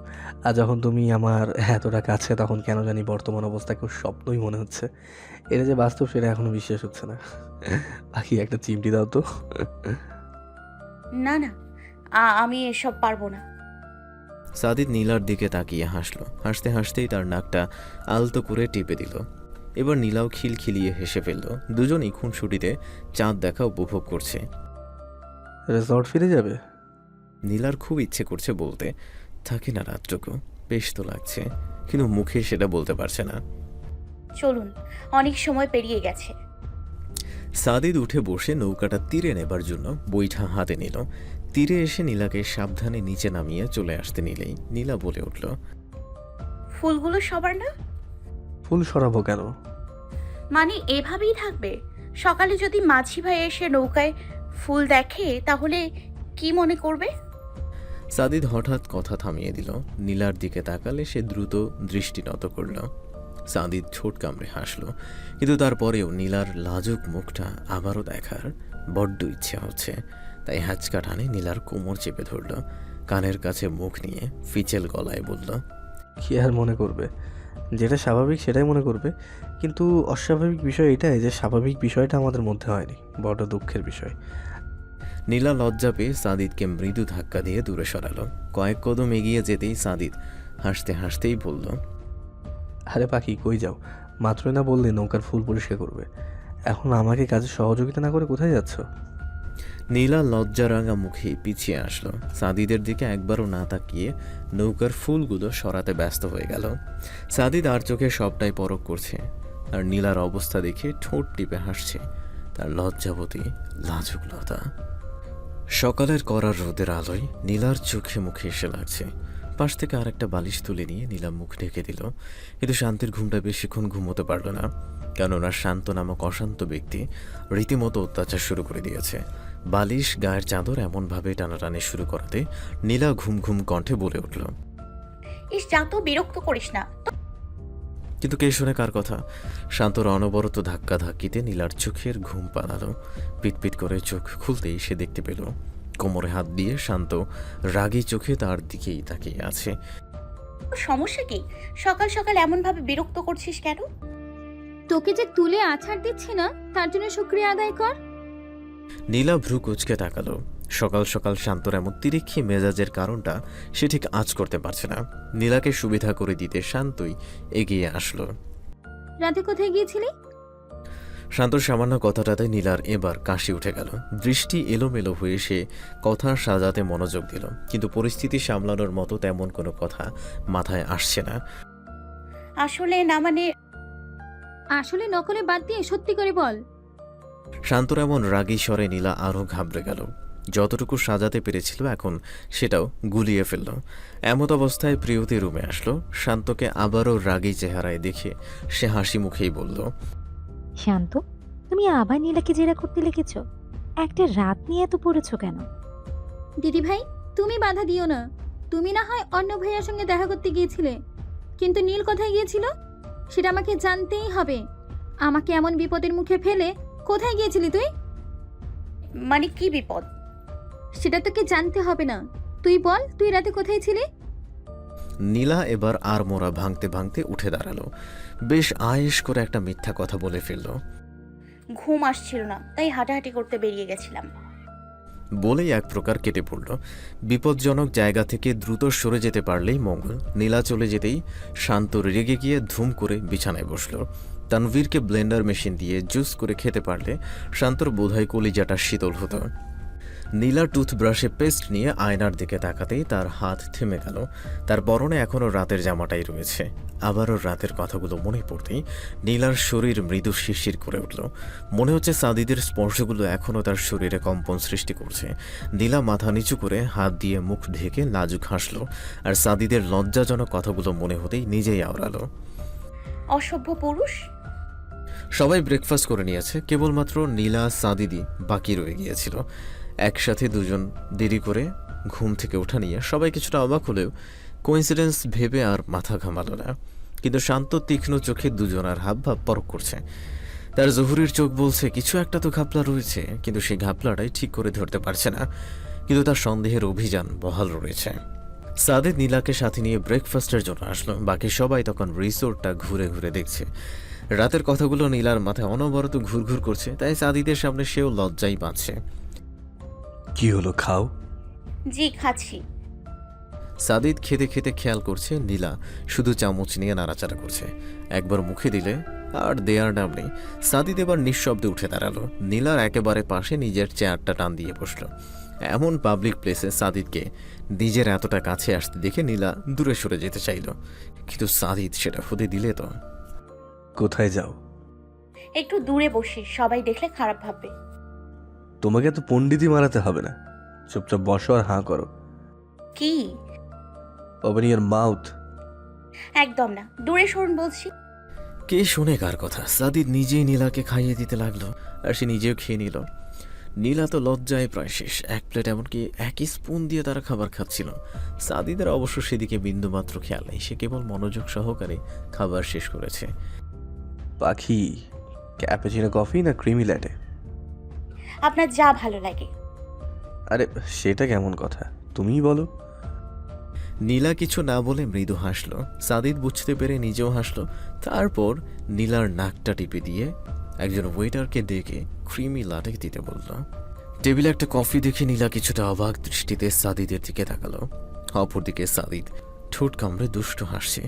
আর যখন তুমি আমার এতটা কাছে, তখন কেন জানি বর্তমান অবস্থাকে স্বপ্নই মনে হচ্ছে। এটা যে বাস্তব সেটা এখনো বিশ্বাস হচ্ছে না। বাকি একটা চিমটি দাও তো।
না না, আমি এসব পারবো না।
সাদিদ নীলার দিকে তাকিয়ে হাসলো। হাসতে হাসতেই তার নাকটা আলতো করে টিপে দিল। এবার নীলাও খিলখিলিয়ে হেসে ফেলল। দুজনই খুনসুটিতে চাঁদ দেখা উপভোগ করছে।
রিসর্ট ফিরে যাবে?
নীলার খুব ইচ্ছে করছে বলতে, থাকি না রাতটুকু, বেশ তো লাগছে, কিন্তু মুখে সেটা বলতে পারছে না।
চলুন, অনেক সময় পেরিয়ে গেছে।
সাদিদ উঠে বসে নৌকাটা তীরে নেবার জন্য বৈঠা হাতে নিল। তীরে এসে নীলাকে সাবধানে নিচে নামিয়ে চলে আসতে নিলেই নীলা বলে উঠল,
ফুলগুলো সবার না?
ফুল সরাবো কেন?
মানে এভাবেই থাকবে? সকালে যদি মাঝি ভাই এসে নৌকায় ফুল দেখে তাহলে কি মনে করবে?
সাদিদ হঠাৎ কথা থামিয়ে দিল। নীলার দিকে তাকালে সে দ্রুত দৃষ্টি নত করল। সাদিদ ঠোঁট কামড়ে হাসল, কিন্তু তারপরেও নীলার লাজুক মুখটা আবারও দেখার বড্ড ইচ্ছে হচ্ছে। তাই হ্যাচকা টানে নীলার কোমর চেপে ধরল। কানের কাছে মুখ নিয়ে ফিচেল গলায় বলল,
কি আর মনে করবে? যেটা স্বাভাবিক সেটাই মনে করবে। কিন্তু অস্বাভাবিক বিষয় এটাই যে স্বাভাবিক বিষয়টা আমাদের মধ্যে হয়নি। বড় দুঃখের বিষয়।
নীলা লজ্জা পেয়ে সাদিদকে মৃদু ধাক্কা দিয়ে দূরে সরালো। কয়েক কদম এগিয়ে যেতেই সাদিদ হাসতে হাসতেই বলল,
আরে পাখি, কই যাও? মাত্রই না বললে নৌকার ফুল পরিষ্কার করবে। এখন আমাকে কাজে সহযোগিতা না করে কোথায় যাচ্ছ?
নীলা লজ্জারাঙা মুখে পিছিয়ে আসলো। সাদিদের দিকে একবারও না তাকিয়ে নৌকার ফুলগুলো সরাতে ব্যস্ত হয়ে গেল। সাদিদ আর চোখে সবটাই পরখ করছে, আর নীলার অবস্থা দেখে ঠোঁট টিপে হাসছে তার লজ্জাবতী লাজুকলতা। সকালের কড়া রোদের আলোয় নীলার চোখে মুখে এসে লাগছে। পাশ থেকে আরেকটা বালিশ তুলে নিয়ে নীলা মুখ ঢেকে দিল, কিন্তু শান্তির ঘুমটা বেশিক্ষণ ঘুমোতে পারল না। কেননা শান্ত নামক অশান্ত ব্যক্তি রীতিমতো অত্যাচার শুরু করে দিয়েছে। বালিশ, গায়ের চাদর এমনভাবে টানাটানি শুরু করাতে নীলা ঘুম ঘুম কণ্ঠে বলে উঠল,
ইস, যা তো, বিরক্ত করিস না।
কিন্তু কে শোনে কার কথা? শান্তর অনবরত ধাক্কা ধাক্কিতে নীলার চোখের ঘুম পালালো। পিটপিট করে চোখ খুলতেই সে দেখতে পেল কোমরে হাত দিয়ে শান্ত রাগী চোখে তার দিকেই তাকিয়ে আছে।
সমস্যা কি? সকাল সকাল এমন ভাবে বিরক্ত করছিস কেন?
তোকে যে তুলে আছাড় দিচ্ছি না, তার জন্য শুক্রিয়া আদায় কর।
নীলা ভ্রু কুচকে তাকালো। সকাল সকাল শান্তর এমন তিরিক্ষি মেজাজের কারণটা সে ঠিক আঁচ করতে পারছে না। নীলাকে সুবিধা করে দিতে শান্তই এগিয়ে আসলো।
রাতে কোথায় গিয়েছিলি?
শান্তর সামান্য কথাটাতে নীলার এবার কাশি উঠে গেল। দৃষ্টি এলোমেলো হয়ে সে কথা সাজাতে মনোযোগ দিল, কিন্তু পরিস্থিতি সামলানোর মতো তেমন কোনো কথা মাথায় আসছে না।
আসলে না, মানে
আসলে নকলে বাদ দিয়ে সত্যি করে বল।
শান্তর এমন রাগী স্বরে নীলা আরও ঘাবড়ে গেল। যতটুকু সাজাতে পেরেছিল এখন সেটাও গুলিয়ে ফেলল। এমত অবস্থায় প্রিয়তি রুমে আসলো। শান্তকে আবারও রাগী চেহারায় দেখে সে হাসি মুখেই বলল,
শান্ত, তুমি আবার নীলাকে জেরা করতে লেগেছ? একটা রাত নিয়ে এত পড়েছ কেন?
দিদি ভাই, তুমি বাধা দিও না। তুমি না হয় অন্য ভাইয়ার সঙ্গে দেখা করতে গিয়েছিলে, কিন্তু নীল কোথায় গিয়েছিল সেটা আমাকে জানতেই হবে। আমাকে এমন বিপদের মুখে ফেলে কোথায় গিয়েছিলি তুই?
মানে কি বিপদ?
সেটা তোকে জানতে হবে না। তুই বল, তুই রাতে কোথায় ছিলি?
নীলা এবার আর মোড়া ভাঙতে ভাঙতে উঠে দাঁড়ালো। বেশ আয়েশ করে একটা মিথ্যা কথা বলে ফেলল।
ঘুম আসছিল না, তাই হাঁটাহাঁটি করতে বেরিয়ে গেছিলাম।
বলেই এক প্রকার কেটে পড়ল। বিপজ্জনক জায়গা থেকে দ্রুত সরে যেতে পারলেই মঙ্গল। নীলা চলে যেতেই শান্ত রেগে গিয়ে ধুম করে বিছানায় বসল। তানভীরকে ব্লেন্ডার মেশিন দিয়ে জুস করে খেতে পারলে শান্তর বোধহয় কলিজাটা শীতল হতো। নীলা টুথব্রাশে পেস্ট নিয়ে আয়নার দিকে তাকাতেই তার হাত থেমে গেল। তার পরনে এখনও রাতের জামাটাই রয়েছে। আবারও রাতের কথাগুলো মনে পড়তেই নীলার শরীর মৃদু শিরশির করে উঠল। মনে হচ্ছে সাদিদের স্পর্শগুলো এখনও তার শরীরে কম্পন সৃষ্টি করছে। নীলা মাথা নিচু করে হাত দিয়ে মুখ ঢেকে লাজুক হাসল, আর সাদিদের লজ্জাজনক কথাগুলো মনে হতেই নিজেই আওড়ালো।
অসভ্য পুরুষ।
সবাই ব্রেকফাস্ট করে নিয়েছে, কেবলমাত্র নীলা সাদিদি বাকি রয়ে গিয়েছিল। একসাথে দুজন দেরি করে ঘুম থেকে ওঠা নিয়ে সবাই কিছুটা অবাক হলেও কোইন্সিডেন্স ভেবে আর মাথা ঘামালো না। কিন্তু শান্ত তীক্ষ্ণ চোখে দুজনার হাবভাব পরখ করছে। তার জহুরির চোখ বলছে কিছু একটা তো ঘাপলা রয়েছে, কিন্তু সেই ঘাপলাটাই ঠিক করে ধরতে পারছে না। কিন্তু তার সন্দেহের অভিযান বহাল রয়েছে। সাদিদ নীলাকে সাথে নিয়ে ব্রেকফাস্টের জন্য আসলো। বাকি সবাই তখন রিসোর্টটা ঘুরে ঘুরে দেখছে। রাতের কথাগুলো নীলার মাথায় অনবরত ঘুরঘুর করছে, তাই সাদিদের সামনে সেও লজ্জাই পাচ্ছে।
কি হলো, খাও?
জি খাচ্ছি।
সাদিদ খেতে খেতে খেয়াল করছে নীলা শুধু চামচ নিয়ে নাড়াচাড়া করছে। একবার মুখে দিলে আর দেয়ার নাম নেই। সাদিদ এবার নিঃশব্দে উঠে দাঁড়ালো। নীলার একেবারে পাশে নিজের চেয়ারটা টান দিয়ে বসলো। এমন পাবলিক প্লেসে সাদিদকে নিজের এতটা কাছে আসতে দেখে নীলা দূরে সরে যেতে চাইল, কিন্তু সাদিদ সেটা হতে দিলে তো।
কোথায় যাও?
একটু দূরে বসি, সবাই দেখলে খারাপ ভাববে।
তোমাকে তো পণ্ডিতই মারাতে হবে না, চুপচাপ বসো আর হাঁ করো।
কি?
Open your mouth.
একদম না, দূরে সরুন বলছি।
কে শোনে কার কথা? সাদিদ নিজেই নীলাকে খাইয়ে দিতে লাগলো, আর সে নিজেও খেয়ে নিল। নীলা তো লজ্জায় প্রায় শেষ। এক প্লেট, এমনকি একই স্পুন দিয়ে তারা খাবার খাচ্ছিল। সাদিদের অবশ্য সেদিকে বিন্দুমাত্র খেয়াল নেই। সে কেবল মনোযোগ সহকারে খাবার শেষ করেছে।
পাখি, ক্যাপুচিনো কফি না ক্রিমি ল্যাটে?
আপনার যা ভালো লাগে।
আরে সেটা কেমন কথা, তুমিই বলো।
নীলা কিছু না বলে মৃদু হাসলো। সাদিদ বুঝতে পেরে নিজেও হাসলো। তারপর নীলার নাকটা টিপে দিয়ে একজন ওয়েটারকে ডেকে ক্রিমি লাটে দিতে বলল। টেবিলে একটা কফি দেখে নীলা কিছুটা অবাক দৃষ্টিতে সাদিদের দিকে তাকালো। অপরদিকে সাদিদ ঠোঁট কামড়ে দুষ্ট হাসছে।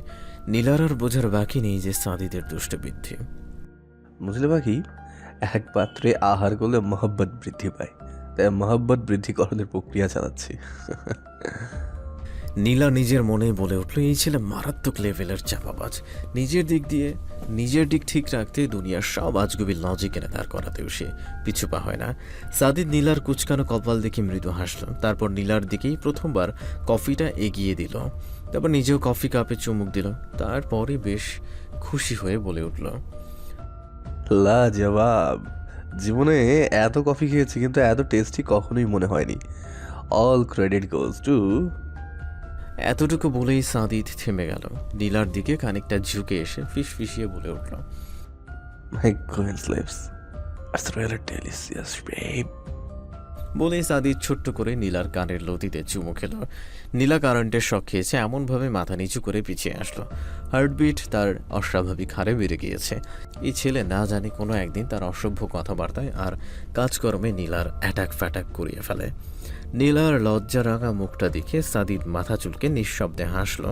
নীলার আর বোঝার বাকি নেই যে সাদিদের দুষ্ট বৃদ্ধি।
বুঝলে পাখি, এক পাত্রে আহার করলে মহব্বত বৃদ্ধি পায়, তাই মহব্বত বৃদ্ধিকরণের প্রক্রিয়া চালাচ্ছি।
নীলা নিজের মনে বলে উঠল, এই ছেলে মারাত্মক লেভেলের চাপাবাজ। নিজের দিক ঠিক রাখতে দুনিয়ার সব আজগুবি লজিক এনে দাঁড় করাতেও সে পিছু পা হয় না। সাদিদ নীলার কুচকানো কপাল দেখে মৃদু হাসল। তারপর নীলার দিকেই প্রথমবার কফিটা এগিয়ে দিল। তারপর নিজেও কফি কাপে চুমুক দিল। তারপরে বেশ খুশি হয়ে বলে উঠল,
লাজবাব। জীবনে এত কফি খেয়েছি কিন্তু এত টেস্টি কখনোই মনে হয়নি। All credit goes to.
এতটুকু বলেই সাদিদ থেমে গেল। নীলার দিকে খানিকটা ঝুঁকে এসে ফিসফিসিয়ে বলে উঠল,
মাই গোয়েন্স lips, it's really delicious babe.
বলে সাদিদ ছোট্ট করে নীলার কানের লতিতে চুমু খেল। নীলা কারেন্টের শক খেয়েছে, এমনভাবে মাথা নিচু করে পিছিয়ে আসলো। হার্টবিট তার অস্বাভাবিক হারে বেড়ে গিয়েছে। এই ছেলে না জানি কোনো একদিন তার অসভ্য কথাবার্তায় আর কাজকর্মে নীলার অ্যাটাক ফ্যাটাক করিয়ে ফেলে। নীলার লজ্জা রাঙা মুখটা দেখে সাদিদ মাথা চুলকে নিঃশব্দে হাসল।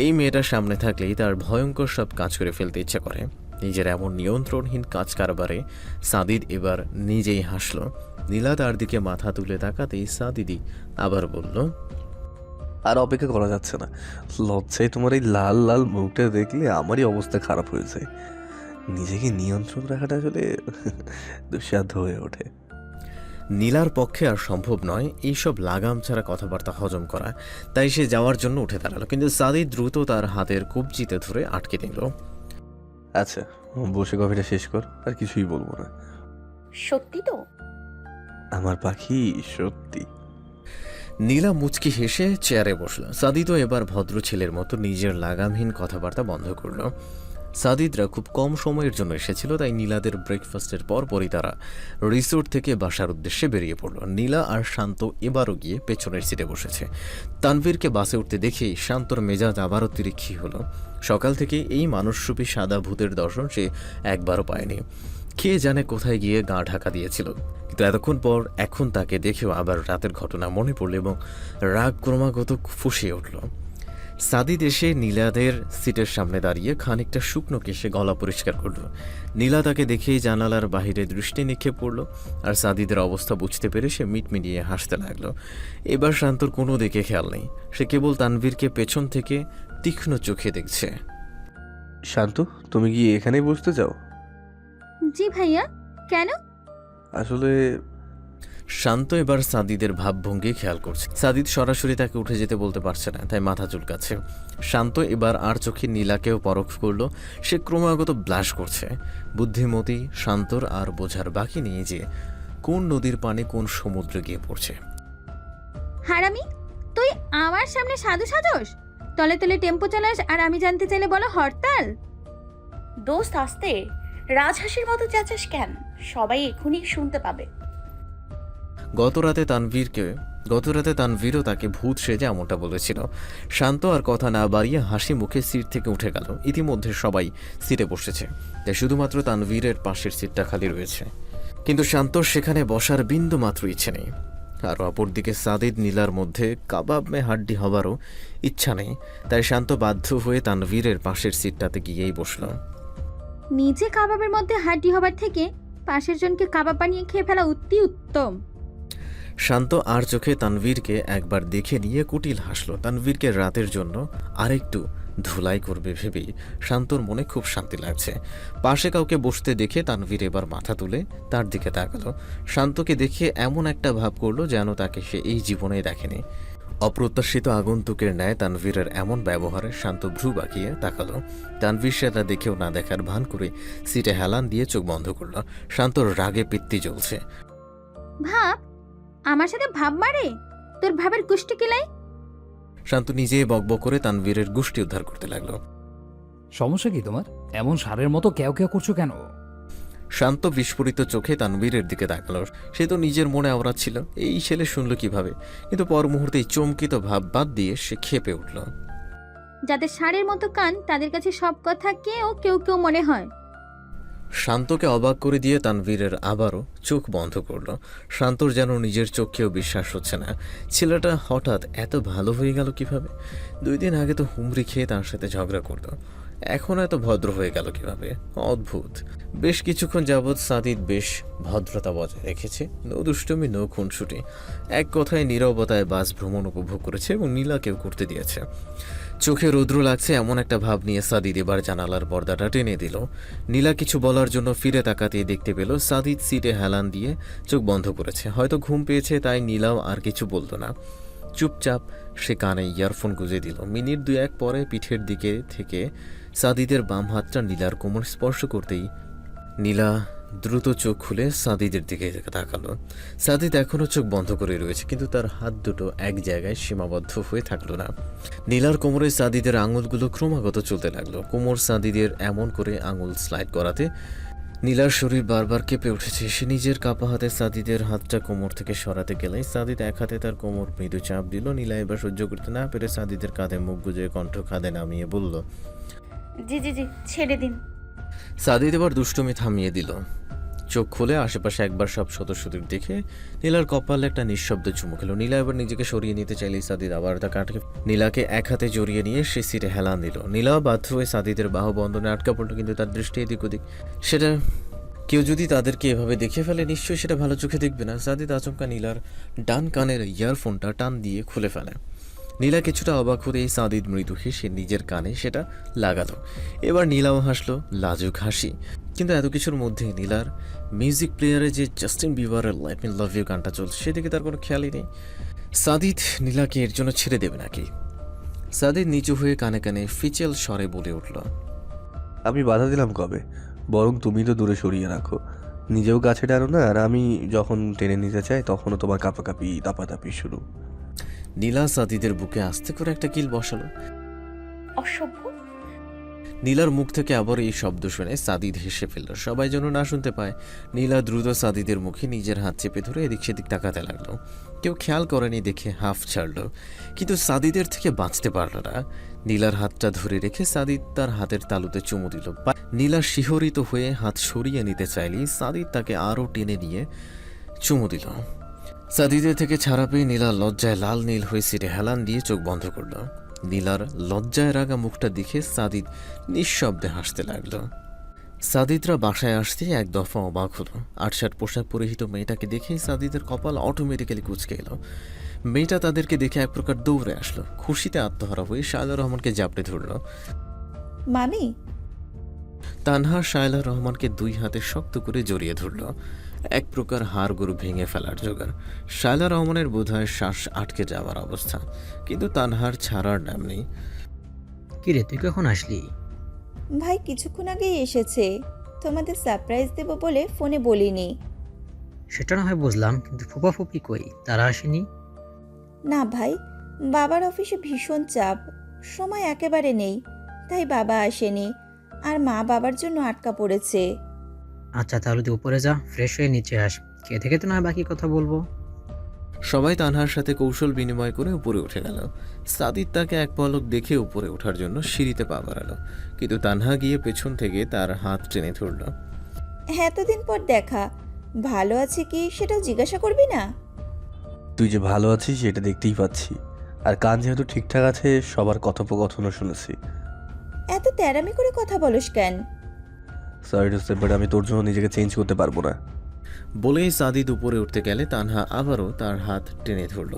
এই মেয়েটার সামনে থাকলেই তার ভয়ঙ্কর সব কাজ করে ফেলতে ইচ্ছে করে। নিজের এমন নিয়ন্ত্রণহীন কাজ কারবারে সাদিদ এবার নিজেই হাসল। নীলা তার দিকে মাথা তুলে তাকাতেই সাদিদি আবার বলল,
আর অপেক্ষা করা যাচ্ছে না। লজ্জায় তোমার এই লাল লাল মুখটা দেখলে আমারই অবস্থা খারাপ হয়ে যায়। নিজেকে নিয়ন্ত্রণ রাখাটা আসলে দুঃসাধ্য হয়ে ওঠে।
নীলার পক্ষে আর সম্ভব নয় এইসব লাগাম ছাড়া কথাবার্তা হজম করা। তাই সে যাওয়ার জন্য উঠে দাঁড়ালো, কিন্তু সাদিদ দ্রুত তার হাতের কবজিতে ধরে আটকে দিল।
আচ্ছা, বসে কফিটা শেষ কর, আর কিছুই বলবো না।
সত্যি তো?
আমার পাখি, সত্যি।
নীলা মুচকি হেসে চেয়ারে বসল। সাদিদও এবার ভদ্র ছেলের মতো নিজের লাগামহীন কথাবার্তা বন্ধ করল। সাদিদরা খুব কম সময়ের জন্য এসেছিল, তাই নীলাদের ব্রেকফাস্টের পরপরই তারা রিসোর্ট থেকে বাসার উদ্দেশ্যে বেরিয়ে পড়ল। নীলা আর শান্ত এবারও গিয়ে পেছনের সিটে বসেছে। তানভীরকে বাসে উঠতে দেখেই শান্তর মেজাজ আবারও তিরিক্ষি হলো। সকাল থেকে এই মানুষরূপী সাদা ভূতের দর্শন সে একবারও পায়নি। কে জানে কোথায় গিয়ে গা ঢাকা দিয়েছিল, কিন্তু এতক্ষণ পর এখন তাকে দেখেও আবার রাতের ঘটনা মনে পড়ল এবং রাগ ক্রমাগত ফুঁসিয়ে উঠল। সাদিদ এসে নীলাদের সিটের সামনে দাঁড়িয়ে খানিকটা শুকনো কেশে গলা পরিষ্কার করল। নীলা তাকে দেখেই জানালার বাহিরে দৃষ্টি নিক্ষেপ করল, আর সাদিদের অবস্থা বুঝতে পেরে সে মিটমিটিয়ে হাসতে লাগলো। এবার শান্তর কোনো দিকে খেয়াল নেই, সে কেবল তানভীরকে পেছন থেকে তীক্ষ্ণ চোখে দেখছে।
শান্ত, তুমি কি এখানেই বসতে চাও?
জি ভাইয়া, কেন?
আসলে
শান্ত এবার সাদিদের ভাবভঙ্গি খেয়াল করছে। সাদিদ সরাসরি তাকে উঠে যেতে বলতে পারছে না, তাই মাথা চুলকাচ্ছে। শান্ত এবার আর চোখে নীলাকেও পরখ করলো। সে ক্রমাগত ব্লাশ করছে। বুদ্ধিমতী শান্তর আর বোঝার বাকি নেই যে কোন নদীর পানি কোন সমুদ্রে গিয়ে পড়ছে।
হারামি, তুই আমার সামনে সাধু সাজস, তলে তলে টেম্পো চালাস, আর আমি জানতে চাইলে বলো হরতাল।
দোস্ত আসতে রাজহাঁসের মতো চেঁচাস কেন? সবাই এখনই শুনতে পাবে।
গত রাতে তানভীরকে গতরাতে তানভীরও তাকে ভূত সেজে এমনটা বলেছিল। শান্ত আর কথা না বাড়িয়ে হাসি মুখে সিট থেকে উঠে গেল। ইতিমধ্যে সবাই সিটে বসেছে, তাই শুধুমাত্র তানভীরের পাশের সিটটা খালি রয়েছে। কিন্তু শান্তর সেখানে বসার বিন্দু মাত্র ইচ্ছে নেই। আর অপরদিকে সাদিদ নীলার মধ্যে কাবাব মে হাড্ডি হবারও ইচ্ছা নেই, তাই শান্ত বাধ্য হয়ে তানভীরের পাশের সিটটাতে গিয়েই বসল।
নিজে কাবাবের মধ্যে হাড্ডি হবার থেকে পাশের জনকে কাবাব বানিয়ে খেয়ে ফেলা অতি উত্তম।
শান্ত আর চোখে তানভীরকে একবার দেখে নিয়ে কুটিল হাসল। তানভীরকে রাতের জন্য আরেকটু ধুলাই করবে ভেবেই শান্তর মনে খুব শান্তি লাগছে। পাশে কাউকে বসতে দেখে তানভীর এবার মাথা তুলে তার দিকে তাকালো। শান্তকে দেখে এমন একটা ভাব করলো যেন তাকে সে এই জীবনে দেখেনি। অপ্রত্যাশিত আগন্তুকের ন্যায় তানভীরের এমন ব্যবহারে শান্ত ভ্রু বাঁকিয়ে তাকালো। তানভীর সেটা দেখেও না দেখার ভান করে সিটে হেলান দিয়ে চোখ বন্ধ করলো। শান্তর রাগে পিত্তি জ্বলছে।
ভাব, আমার সাথে ভাব মারে? তোর ভাবের গোষ্ঠী কিলাই।
শান্ত নিজেই বকবক করে তানভীরের গোষ্ঠী উদ্ধার করতে লাগলো।
সমস্যা কি তোমার? এমন সারের মতো কেউ কেউ করছো কেন?
শান্ত বিস্ফোরিত চোখে তানভীরের দিকে তাকালো। সে তো নিজের মনে আওড়া ছিল, এই ছেলে শুনল কিভাবে, কিন্তু পর মুহূর্তেই চমকিত ভাব বাদ দিয়ে সে ক্ষেপে উঠল।
যাদের ষাঁড়ের মতো কান তাদের কাছে সব কথা কেউ কেউ কেউ মনে হয়।
শান্তকে অবাক করে দিয়ে তানভীরের আবারও চোখ বন্ধ করল। শান্তর যেন নিজের চোখকেও বিশ্বাস হচ্ছে না। ছেলেটা হঠাৎ এত ভালো হয়ে গেল কিভাবে? 2 দিন আগে তো হুমড়ি খেয়ে তার সাথে ঝগড়া করতো, এখন এত ভদ্র হয়ে গেল কিভাবে? অদ্ভুত। বেশ কিছুক্ষণ যাবৎ সাদিদ বেশ ভদ্রতা বজায় রেখেছে, নো দুষ্টুমি নো খুনসুটি। এক কথায় নীরবতায় বাস ভ্রমণ উপভোগ করেছে এবং নীলাকেও করতে দিয়েছে। চোখে রৌদ্র লাগছে এমন একটা ভাব নিয়ে সাদিদ এবার জানালার পর্দাটা টেনে দিল। নীলা কিছু বলার জন্য ফিরে তাকাতে দেখতে পেল সাদিদ সিটে হেলান দিয়ে চোখ বন্ধ করেছে। হয়তো ঘুম পেয়েছে, তাই নীলাও আর কিছু বলতো না। চুপচাপ সে কানে ইয়ারফোন গুঁজে দিল। মিনিট 2-1 পরে পিঠের দিকে থেকে সাদিদের বাম হাতটা নীলার কোমর স্পর্শ করতেই নীলা দ্রুত চোখ খুলে সাদিদের দিকে তাকালো। সাদিদ এখনও চোখ বন্ধ করে রয়েছে, কিন্তু তার হাত দুটো এক জায়গায় সীমাবদ্ধ হয়ে থাকলো না। নীলার কোমরে সাদিদের আঙুলগুলো ক্রমাগত চলতে লাগলো। কোমর সাদিদের এমন করে আঙুল স্লাইড করাতে নীলার শরীর বারবার কেঁপে উঠেছে। সে নিজের কাপা হাতে সাদিদের হাতটা কোমর থেকে সরাতে গেলে সাদিদ এক হাতে তার কোমর মৃদু চাপ দিল। নীলা এবার সহ্য করতে না পেরে সাদিদের কাঁধে মুখ গুজে কণ্ঠ খাদে নামিয়ে বলল,
জি জি জি, ছেড়ে দিন।
সাদিদ এবার দুষ্টুমি থামিয়ে দিল। চোখ খুলে আশেপাশে একবার সব সদস্যদের দেখে নীলার কপালে একটা নিঃশব্দ চুমু খেলো। নীলা এবার নিজেকে সরিয়ে নিতে চাইলে সাদিদ আবার তাকে আটকে নীলাকে এক হাতে জড়িয়ে নিয়ে সে সিটে হেলান দিল। নীলা বাধ্য হয়ে সাদিদের বাহু বন্ধনে আটকা পড়ল, কিন্তু তার দৃষ্টি এদিক ওদিক। সেটা কেউ যদি তাদেরকে এভাবে দেখে ফেলে নিশ্চয়ই সেটা ভালো চোখে দেখবে না। সাদিদ আচমকা নীলার ডান কানের ইয়ারফোনটা টান দিয়ে খুলে ফেলে। নীলা কিছুটা অবাক হতে সাদিদ মৃদু হেসে নিজের কানে সেটা লাগালো। এবার নীলাও হাসলো, লাজুক হাসি। কিন্তু এত কিছুর মধ্যে নীলার মিউজিক প্লেয়ারে যে জাস্টিন বিবারের লাইফ ইন লাভ ইউ গানটা চলছে সেদিকে তার কোনো খেয়ালই নেই। সাদিদ নীলাকে এর জন্য ছেড়ে দেবে নাকি? সাদিদ নিচু হয়ে কানে কানে ফিচেল স্বরে বলে উঠল,
আমি বাধা দিলাম কবে? বরং তুমি তো দূরে সরিয়ে রাখো, নিজেও কাছে টানো না, আর আমি যখন টেনে নিতে চাই তখনও তোমার কাঁপাকাঁপি দাপাদাপি শুরু।
নীলা সাদিদের বুকে আস্তে করে একটা কিল বসালো।
অসভ্য।
নীলার মুখ থেকে আবার এই শব্দ শুনে সাদিদ হেসে ফেলল। সবাই যেন না শুনতে পায়। নীলা দ্রুত সাদিদের মুখে নিজের হাত চেপে ধরে এদিক সেদিক তাকাতে লাগলো। কেউ খেয়াল করেনি দেখে হাফ ছাড়ল, কিন্তু সাদিদের থেকে বাঁচতে পারল না। নীলার হাতটা ধরে রেখে সাদিদ তার হাতের তালুতে চুমু দিল। নীলা শিহরিত হয়ে হাত সরিয়ে নিতে চাইলেই সাদিদ তাকে আরও টেনে নিয়ে চুমু দিল। সাদিদের থেকে ছাড়া পেয়ে নীলা লজ্জায় লাল নীল হয়ে সিটে হেলান দিয়ে চোখ বন্ধ করল। নীলার লজ্জায় রাগা মুখটা দেখে সাদিদ নিঃশব্দে হাসতে লাগলো। সাদিদরা বাসায় আসতেই এক দফা অবাক হলো। আটশাট পোশাক পরিহিত মেয়েটাকে দেখেই সাদিদের কপাল অটোমেটিক্যালি কুঁচকে এলো। মেয়েটা তাদেরকে দেখে এক প্রকার দৌড়ে আসলো। খুশিতে আত্মহারা হয়ে শায়লা রহমানকে জাপটে ধরল।
মামি।
তানহা শায়লা রহমানকে 2 হাতে শক্ত করে জড়িয়ে ধরল। এক প্রকার হাড়গোড় ভেঙে ফেলার জোগাড়। শায়লা রহমানের বোধহয় শ্বাস আটকে যাওয়ার অবস্থা, কিন্তু তানহার ছাড়ার নাম নেই।
কিরে, তুই কখন আসলি?
ভাই কিছুক্ষণ আগেই এসেছে, তোমাদের সারপ্রাইজ দেব বলে ফোনে বলিনি।
সেটা না হয় বুঝলাম, কিন্তু ফুপা ফুপি কই? তারা আসেনি?
না ভাই, বাবার অফিসে ভীষণ চাপ, সময় একেবারে নেই, তাই বাবা আসেনি। আর মা বাবার জন্য আটকা পড়েছে।
আচ্ছা, তাহলে তুই উপরে যা, ফ্রেশ হয়ে নিচে আস, খেয়ে থেকে তো না হয় বাকি কথা বলবো।
সবাই তানহার সাথে কৌশল বিনিময় করে উপরে উঠে গেল। সাদিদ তাকে এক পলক দেখে উপরে ওঠার জন্য সিঁড়িতে পা বাড়ালো, কিন্তু তানহা গিয়ে পেছন থেকে তার হাত টেনে ধরল।
এতদিন পর দেখা, ভালো আছে কি সেটাও জিজ্ঞাসা করবি না?
তুই যে ভালো আছিস সেটা দেখতেই পাচ্ছি, আর কান যেহেতু ঠিকঠাক আছে সবার কথোপকথনও শুনেছি।
এত তেরামি করে কথা বলিস কেন?
সরি টু সে, বাট আমি তোর জন্য নিজেকে চেঞ্জ করতে পারবো না।
বলেই সাদিদ উপরে উঠতে গেলে তানহা আবারও তার হাত টেনে ধরল।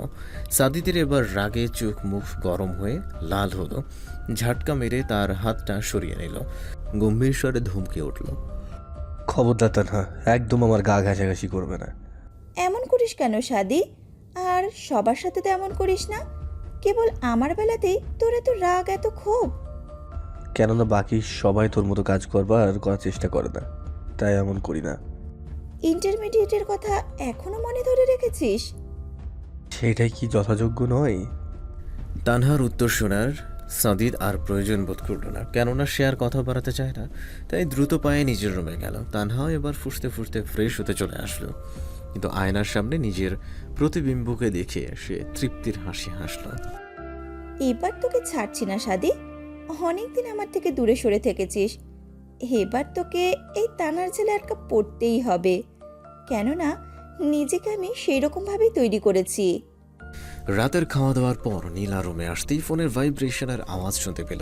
সাদিদের এবার রাগে চোখ মুখ গরম হয়ে লাল হলো, ঝাটকা মেরে তার হাতটা সরিয়ে নিল, গম্ভীর স্বরে ধমকে উঠল।
খবরদার তানহা, একদম আমার গা ঘাঁষাঘাঁষি করবে না।
এমন করিস কেন সাদি? আর সবার সাথে তো এমন করিস না, কেবল আমার বেলাতেই তোর এত রাগ, এত ক্ষোভ।
কেননা বাকি সবাই তোর মতো কাজ করবার করার চেষ্টা করে না, তাই এমন করি না।
ইন্টারমিডিয়েটের কথা এখনো মনে ধরে রেখেছিস?
সেটাই কি যথাযোগ্য নয়?
তানহার উত্তর শোনার সাদিদ আর প্রয়োজন বোধ করল না, কেননা সে আর কথা বাড়াতে চায় না। তাই দ্রুত পায়ে নিজের রুমে গেল। তানহাও এবার ফুসতে ফুসতে ফ্রেশ হতে চলে আসলো, কিন্তু আয়নার সামনে নিজের প্রতিবিম্বকে দেখে সে তৃপ্তির হাসি হাসল।
এবার তোকে ছাড়ছি না সাদি, অনেকদিন আমার থেকে দূরে সরে থেকেছিস। এবার তোকে এই তানার জেলে আটকা পড়তেই হবে, কেননা নিজেকে আমি সেই রকমভাবেই তৈরি করেছি।
রাতের খাওয়া দাওয়ার পর নীলা রুমে আসতেই ফোনের ভাইব্রেশনের আওয়াজ শুনতে পেল।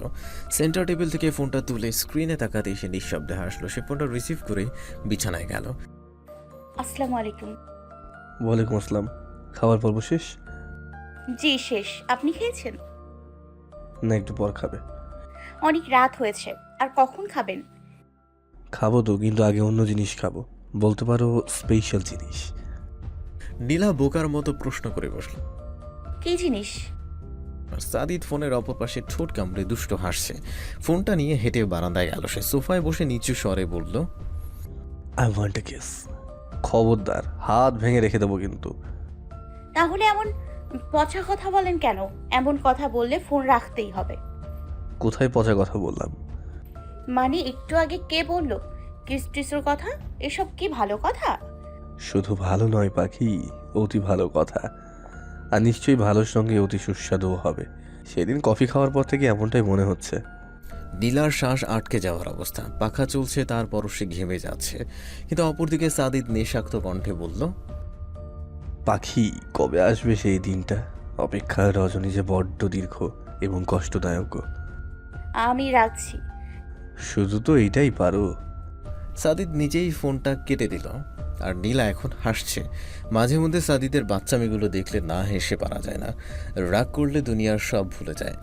সেন্টার টেবিল থেকে ফোনটা তুলে স্ক্রিনে তাকাতেই সে নিঃশব্দে হাসলো। সে ফোনটা রিসিভ করে বিছানায় গেল।
আসসালামু আলাইকুম।
ওয়ালাইকুম আসসালাম। খাবার পর্ব শেষ?
জি শেষ। আপনি খেয়েছেন?
না, একটু পর খাবে।
অনেক রাত হয়েছে, আর কখন খাবেন?
খাবো তো, কিন্তু আগে অন্য জিনিস খাবো, বলতে পারো স্পেশাল জিনিস।
নীলা বোকার মতো প্রশ্ন করে বসল।
কি জিনিস?
সাদিদ ফোনের অপর পাশে ঠোঁট কামড়ে দুষ্ট হাসছে। ফোনটা নিয়ে হেঁটে বারান্দায় গেল। সে সোফায় বসে নিচু স্বরে বলল,
আই ওয়ান্ট এ কিস। খবরদার, হাত ভেঙে রেখে দেবো কিন্তু।
তাহলে এমন পচা কথা বলেন কেন? এমন কথা বললে ফোন রাখতেই হবে।
কোথায় পচা কথা বললাম?
মানে একটু আগে কে বললো কিস টিসের কথা? এসব কি ভালো কথা?
শুধু ভালো নয় পাখি, অতি ভালো কথা। আর নিশ্চয়ই ভালোর সঙ্গে অতি সুস্বাদুও হবে। সেদিন কফি খাওয়ার পর থেকে এমনটাই মনে হচ্ছে।
নীলার শ্বাস আটকে যাওয়ার অবস্থা, পাখা চলছে, তারপরও সে ঘেমে যাচ্ছে। কিন্তু অপরদিকে সাদিদ নেশাক্ত কণ্ঠে বলল,
পাখি, কবে আসবে সেই দিনটা? অপেক্ষার রজনী যে বড্ড দীর্ঘ এবং কষ্টদায়ক।
আমি রাখছি।
শুধু তো এইটাই পারো।
সাদিদ নিজেই ফোনটা কেটে দিল। আর নীলা এখন হাসছে। মাঝে মধ্যে সাদিদের বাচ্চামিগুলো দেখলে না হেসে পারা যায় না। রাগ করলে দুনিয়ার সব ভুলে যায়।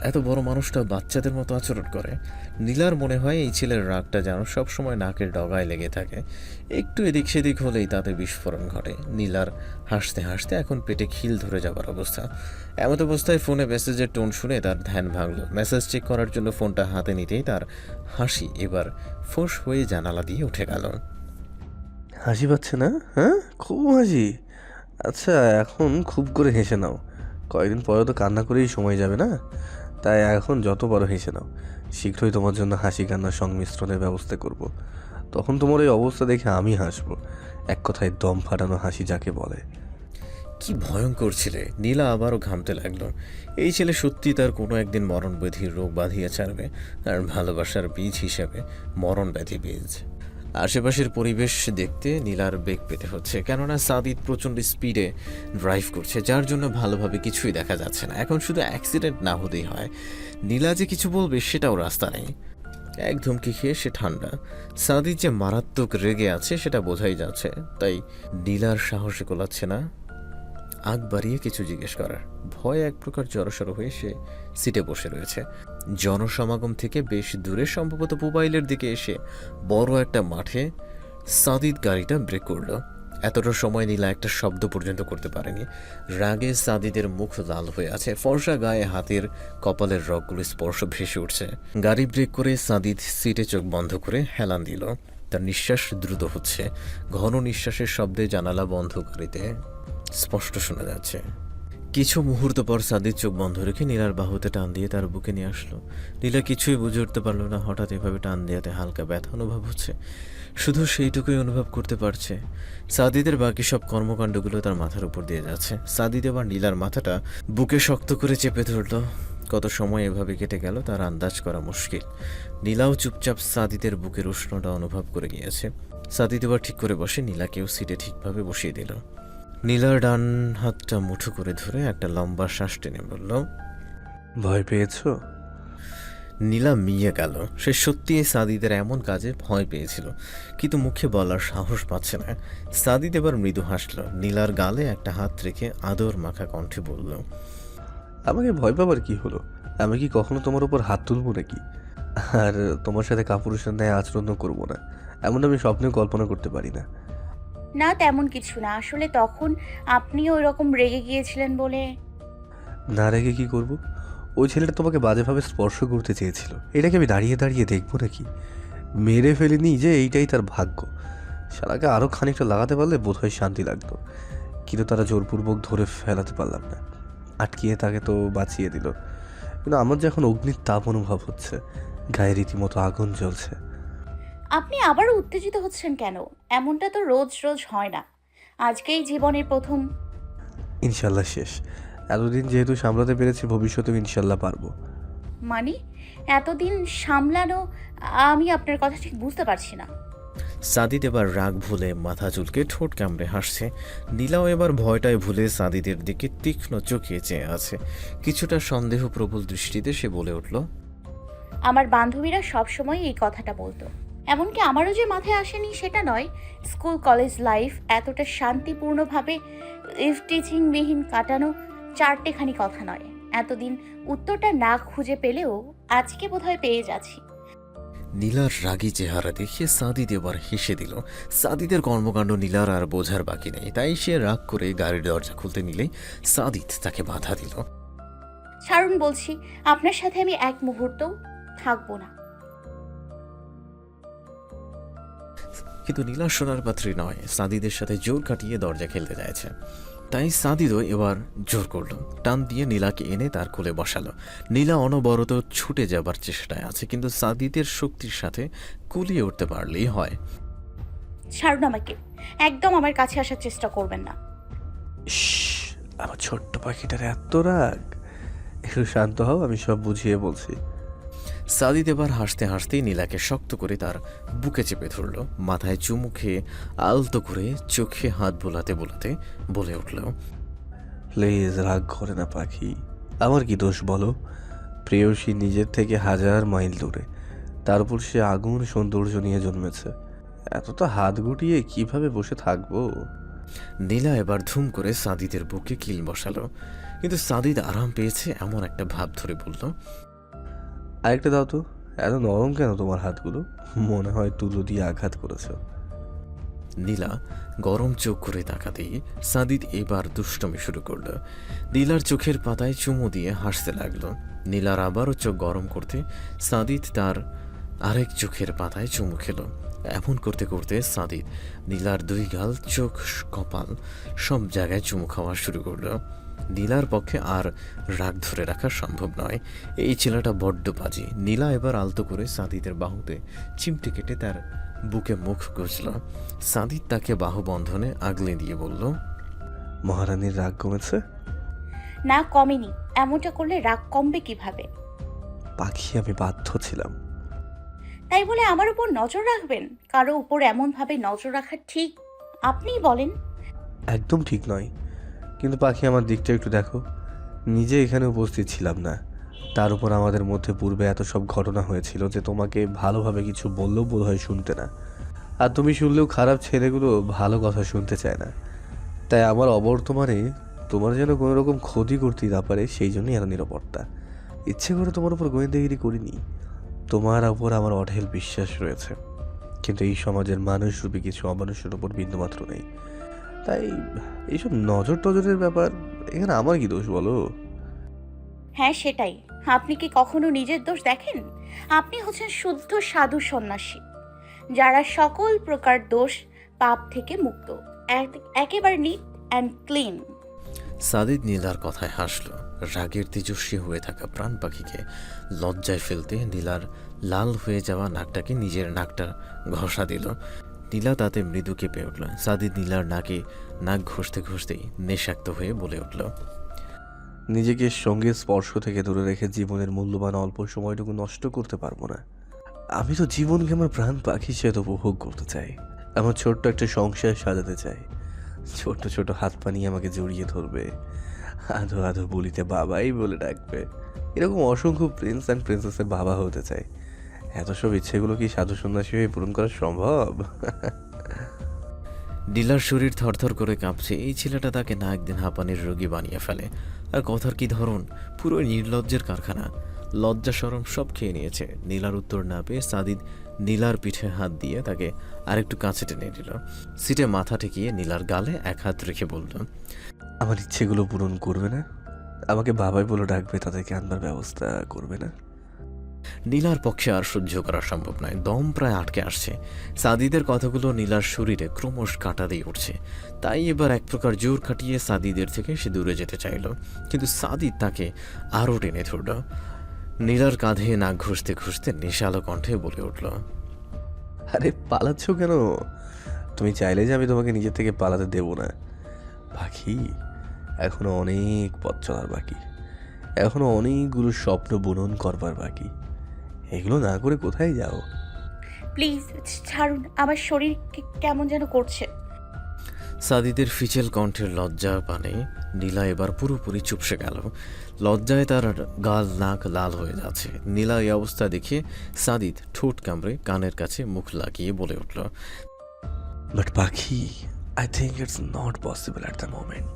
এত বড় মানুষটা বাচ্চাদের মতো আচরণ করে। নীলার মনে হয় এই ছেলের রাগটা যেন সবসময় নাকের ডগায় লেগে থাকে, একটু এদিক সেদিক হলেই তাতে বিস্ফোরণ ঘটে। নীলার হাসতে হাসতে এখন পেটে খিল ধরে যাবার অবস্থা। এমত অবস্থায় ফোনে মেসেজের টোন শুনে তার ধ্যান ভাঙল। মেসেজ চেক করার জন্য ফোনটা হাতে নিতেই তার হাসি এবার ফোঁস হয়ে জানালা দিয়ে উঠে গেল।
হাসি পাচ্ছে না? হ্যাঁ, খুব হাসি। আচ্ছা, এখন খুব করে হেসে নাও। কয়েকদিন পরে তো কান্না করেই সময় যাবে না, তাই এখন যত বড় হেসে নাও। শীঘ্রই তোমার জন্য হাসি কান্নার সংমিশ্রণের ব্যবস্থা করব। তখন তোমার এই অবস্থা দেখে আমি হাসবো। এক কথায় দম ফাটানো হাসি যাকে বলে।
কি ভয়ঙ্কর ছেলে! নীলা আবারও ঘামতে লাগলো। এই ছেলে সত্যি তার কোনো একদিন মরণ ব্যাধির রোগ বাঁধিয়ে ছাড়বে, আর ভালোবাসার বীজ হিসাবে মরণ ব্যাধি বীজ। আশেপাশের পরিবেশ দেখতে নীলার বেগ পেতে হচ্ছে, কেননা সাদিদ প্রচণ্ড স্পিডে ড্রাইভ করছে, যার জন্য ভালোভাবে কিছুই দেখা যাচ্ছে না। এখন শুধু অ্যাক্সিডেন্ট না হতেই হয়, নীলা যে কিছু বলবে সেটাও রাস্তা নেই। এক ধমকি খেয়ে সে ঠান্ডা। সাদিদ যে মারাত্মক রেগে আছে সেটা বোঝাই যাচ্ছে, তাই নীলার সাহসে কোলাচ্ছে না আগ বাড়িয়ে কিছু জিজ্ঞেস করার। ভয় এক প্রকার জড়সড় হয়ে সে সিটে বসে রয়েছে। জনসমাগম থেকে বেশ দূরে, সম্ভবত মোবাইলের দিকে এসে বড় একটা মাঠে সাদিদ গাড়িটা ব্রেক করলো। এতটা সময় নীলা একটা শব্দ পর্যন্ত করতে পারেনি। রাগে সাদিদের মুখ লাল হয়ে আছে, ফর্সা গায়ে হাতের কপালের রগগুলো স্পর্শ ভেসে উঠছে। গাড়ি ব্রেক করে সাদিদ সিটে চোখ বন্ধ করে হেলান দিল। তার নিঃশ্বাস দ্রুত হচ্ছে, ঘন নিঃশ্বাসের শব্দে জানালা বন্ধ গাড়িতে স্পষ্ট শোনা যাচ্ছে। কিছু মুহূর্ত পর সাদিদ চোখ বন্ধ রেখে নীলার বাহুতে টান দিয়ে তার বুকে নিয়ে আসলো। নীলা কিছুই বুঝে উঠতে পারল না, হঠাৎ এভাবে টান দেওয়াতে হালকা ব্যথা অনুভব হচ্ছে। শুধু সেইটুকুই অনুভব করতে পারছে। সাদিদের বাকি সব কর্মকাণ্ডগুলো তার মাথার উপর দিয়ে যাচ্ছে। সাদিদ এবার নীলার মাথাটা বুকে শক্ত করে চেপে ধরল। কত সময় এভাবে কেটে গেল তার আন্দাজ করা মুশকিল। নীলাও চুপচাপ সাদিদের বুকের উষ্ণটা অনুভব করে গিয়েছে। সাদিদ এবার ঠিক করে বসে নীলাকেও সিটে ঠিকভাবে বসিয়ে দিল। নীলার ডান হাতটা মুঠো করে ধরে একটা লম্বা শ্বাস টেনে বলল,
ভয় পেয়েছো?
নীলা মিয়ে গেল। সে সত্যিই সাদিদের এমন কাজে ভয় পেয়েছিল, কিন্তু মুখে বলার সাহস পাচ্ছে না। সাদিদ এবার মৃদু হাসল। নীলার গালে একটা হাত রেখে আদর মাখা কণ্ঠে বলল,
আমাকে ভয় পাবার কি হলো? আমি কি কখনো তোমার উপর হাত তুলবো নাকি? আর তোমার সাথে কাপুরুষের ন্যায় আচরণও করবো না, এমন আমি স্বপ্নেও কল্পনা করতে পারি না।
না, তেমন কিছু না। আসলে তখন আপনিও ওইরকম রেগে গিয়েছিলেন বলে।
না রেগে কি করব? ওই ছেলেটা তোমাকে বাজেভাবে স্পর্শ করতে চেয়েছিল, এটাকে আমি দাঁড়িয়ে দাঁড়িয়ে দেখবো নাকি? মেরে ফেলিনি যে এইটাই তার ভাগ্য। শালাকে আরও খানিকটা লাগাতে পারলে বোধহয় শান্তি লাগতো, কিন্তু তারা জোরপূর্বক ধরে ফেলাতে পারলাম না। আটকিয়ে তাকে তো বাঁচিয়ে দিল, কিন্তু আমার যে এখন অগ্নির তাপ অনুভব হচ্ছে, গায়ে রীতিমতো আগুন জ্বলছে।
আপনি আবারও উত্তেজিত হচ্ছেন কেন? এমনটা তো রোজ রোজ হয় না, আজকেই জীবনের প্রথম।
ইনশাল্লাহ শেষ। এতদিন যেহেতু সামলাতে পেরেছি, ভবিষ্যতেও ইনশাল্লাহ পারবো।
মানে এতদিন সামলানো, আমি আপনার কথা ঠিক বুঝতে পারছি না।
সাদিদ এবার রাগ ভুলে মাথা চুলকে ঠোঁট কামড়ে হাসছে। নীলাও এবার ভয়টায় ভুলে সাদিদের দিকে তীক্ষ্ণ চোখে চেয়ে আছে। কিছুটা সন্দেহপ্রবল দৃষ্টিতে সে বলে উঠল,
আমার বান্ধবীরা সবসময় এই কথাটা বলতো, এমনকি আমারও যে মাথায় আসেনি সেটা নয়। স্কুল কলেজ লাইফ এতটা শান্তিপূর্ণভাবে টিচিংবিহীন কাটানো চারটেখানি কথা নয়। এতদিন উত্তরটা না খুঁজে পেলেও আজকে বোধহয় পেয়ে যাচ্ছি।
নীলার রাগী চেহারা দেখে সাদিদ এবার হেসে দিল। সাদিদের কর্মকাণ্ড নীলার আর বোঝার বাকি নেই, তাই সে রাগ করে গাড়ির দরজা খুলতে নিলেই সাদিদ তাকে বাধা দিল।
ছাড়ুন বলছি, আপনার সাথে আমি এক মুহূর্তও থাকবো না।
কিন্তু নীলা সোনার পাত্রী নয়, সাদিদের সাথে জোর কাটিয়ে দরজা খেলতে চাইছে। তাই সাদিদও এবার জোর করল, টান দিয়ে নীলাকে এনে তার কোলে বসালো। নীলা অনবরত ছুটে যাবার চেষ্টায় আছে, কিন্তু সাদিদের শক্তির সাথে কুলিয়ে উঠতে পারলেই হয়।
ছাড়ুন আমাকে, একদম আমার কাছে আসার চেষ্টা করবেন না।
ইস, আমার ছোট্ট পাখিটার এত রাগ! একটু শান্ত হও, আমি সব বুঝিয়ে বলছি।
সাদিদ এবার হাসতে হাসতেই নীলাকে শক্ত করে তার বুকে চেপে ধরল। মাথায় চুমু খেয়ে আলতো করে চোখে হাত বোলাতে বোলাতে বলে উঠল,
প্লিজ রাগ করে না পাখি, আমার কি দোষ বলো? প্রেয়সী নিজের থেকে 1000 মাইল দূরে, তার উপর সে আগুন সৌন্দর্য নিয়ে জন্মেছে। এতটা হাত গুটিয়ে কিভাবে বসে থাকবো?
নীলা এবার ধুম করে সাদিদের বুকে কিল বসালো, কিন্তু সাদিদ আরাম পেয়েছে এমন একটা ভাব ধরে বলল,
আরেকটা দাও তো। এত নরম কেন তোমার হাতগুলো? মনে হয় তুলো দিয়ে আঘাত করেছো।
নীলা গরম চোখ করে তাকাতেই সাদিদ এবার দুষ্টমি শুরু করলো। নীলার চোখের পাতায় চুমু দিয়ে হাসতে লাগলো। নীলার আবারও চোখ গরম করতে সাদিদ তার আরেক চোখের পাতায় চুমু খেলো। এমন করতে করতে সাদিদ নীলার দুই গাল, চোখ, কপাল সব জায়গায় চুমু খাওয়া শুরু করলো। নীলার পক্ষে আর রাগ ধরে রাখা সম্ভব নয়, এই ছেলেটা বড্ড বাজি। নীলা এবার আলতো করে সাদিদের বাহুতে চিমটে কেটে তার বুকে মুখ গুজল। সাদিদ তাকে বাহু বন্ধনে আগলে দিয়ে বলল,
মহারানীর রাগ কমেছে?
না, কমেনি। এমনটা করলে রাগ কমবে কিভাবে?
পাখি, আমি বাধ্য ছিলাম।
তাই বলে আমার উপর নজর রাখবেন? কারো উপর এমনভাবে নজর রাখা ঠিক? আপনিই বলেন।
একদম ঠিক নয়, কিন্তু পাখি আমার দিকটা একটু দেখো। নিজে এখানে উপস্থিত ছিলাম না, তার উপর আমাদের মধ্যে পূর্বে এত সব ঘটনা হয়েছিল যে তোমাকে ভালোভাবে কিছু বললেও বোধহয় শুনতে না, আর তুমি শুনলেও খারাপ ছেলেগুলো ভালো কথা শুনতে চায় না। তাই আমার অবর্তমানে তোমার যেন কোনো রকম ক্ষতি করতেই না পারে, সেই জন্যই এত নিরাপত্তা। ইচ্ছে করে তোমার উপর গোয়েন্দাগিরি করিনি, তোমার উপর আমার অঢেল বিশ্বাস রয়েছে, কিন্তু এই সমাজের মানুষরূপী কিছু অমানুষের উপর বিন্দুমাত্র নেই। তাই এইসব নজর টজরের ব্যাপার, এখানে আমার কি দোষ বলো?
হ্যাঁ, সেটাই। আপনি কি কখনো নিজের দোষ দেখেন? আপনি হচ্ছেন শুদ্ধ সাধু সন্ন্যাসী, যারা সকল প্রকার দোষ পাপ থেকে মুক্ত, একেবারে নিট অ্যান্ড ক্লিন।
সাদিদ নীলার কথায় হাসল। রাগের তেজস্বী হয়ে থাকা প্রাণ পাখিকে লজ্জায় ফেলতে নীলার লাল হয়ে যাওয়া নাকটাকে নিজের নাকটা ঘষা দিল। নীলা তাতে মৃদু কেঁপে উঠল। সাদিদ নীলার নাকে নাক ঘষতে ঘষতেই নেশাক্ত হয়ে বলে উঠল,
নিজেকে সঙ্গীর স্পর্শ থেকে দূরে রেখে জীবনের মূল্যবান অল্প সময়টুকু নষ্ট করতে পারবো না। আমি তো জীবনকে আমার প্রাণ পাখি সে উপভোগ করতে চাই। আমার ছোট্ট একটা সংসার সাজাতে চাই। ছোট ছোট হাত পা নিয়ে আমাকে জড়িয়ে ধরবে, আধো আধো বলিতে বাবাই বলে ডাকবে। এরকম অসংখ্য প্রিন্স অ্যান্ড প্রিন্সেসের বাবা হতে চাই। এত সব ইচ্ছেগুলো কি সাধু সন্ন্যাসী হয়ে পূরণ করা সম্ভব?
নীলার শরীর থরথর করে কাঁপছে। এই ছেলেটা তাকে না একদিন হাঁপানির রোগী বানিয়ে ফেলে। আর কথার কি ধরন, পুরো নির্লজ্জের কারখানা। লজ্জা শরম সব খেয়ে নিয়েছে। নীলার উত্তর না পেয়ে সাদিদ নীলার পিঠে হাত দিয়ে তাকে আরেকটু কাছে টেনে দিল। সিটে মাথা ঠেকিয়ে নীলার গালে এক হাত রেখে বলল,
আমার ইচ্ছেগুলো পূরণ করবে না? আমাকে বাবাই বলে ডাকবে, তাদেরকে আনবার ব্যবস্থা করবে না?
নীলার পক্ষে আর সহ্য করা সম্ভব নয়। দম প্রায় আটকে আসছে। সাদিদের কথাগুলো নীলার শরীরে ক্রমশ কাঁটা দিয়ে উঠছে। তাই এবার এক প্রকার জোর খাটিয়ে সাদিদের থেকে সে দূরে যেতে চাইল, কিন্তু সাদিদ তাকে আরও টেনে ধরল। নীলার কাঁধে নাক ঘষতে ঘষতে নেশালো কণ্ঠে বলে উঠল,
আরে পালাচ্ছ কেন? তুমি চাইলে যে আমি তোমাকে নিজের থেকে পালাতে দেব না। পাখি, এখনো অনেক পথ চলার বাকি, এখনো অনেকগুলো স্বপ্ন বুনন করবার বাকি। এগুলো না করে কোথায় যাও?
প্লিজ ছাড়ুন, আমার শরীর কেমন যেন করছে।
সাদিদের ফিচেল কণ্ঠের লজ্জা পানে নীলা এবার পুরোপুরি চুপসে গেল। লজ্জায় তার গাল নাক লাল হয়ে যাচ্ছে। নীলা এই অবস্থা দেখে সাদিদ ঠোঁট কামড়ে কানের কাছে মুখ লাগিয়ে বলে উঠল,
বাট পাখি, I think it's not possible at the moment.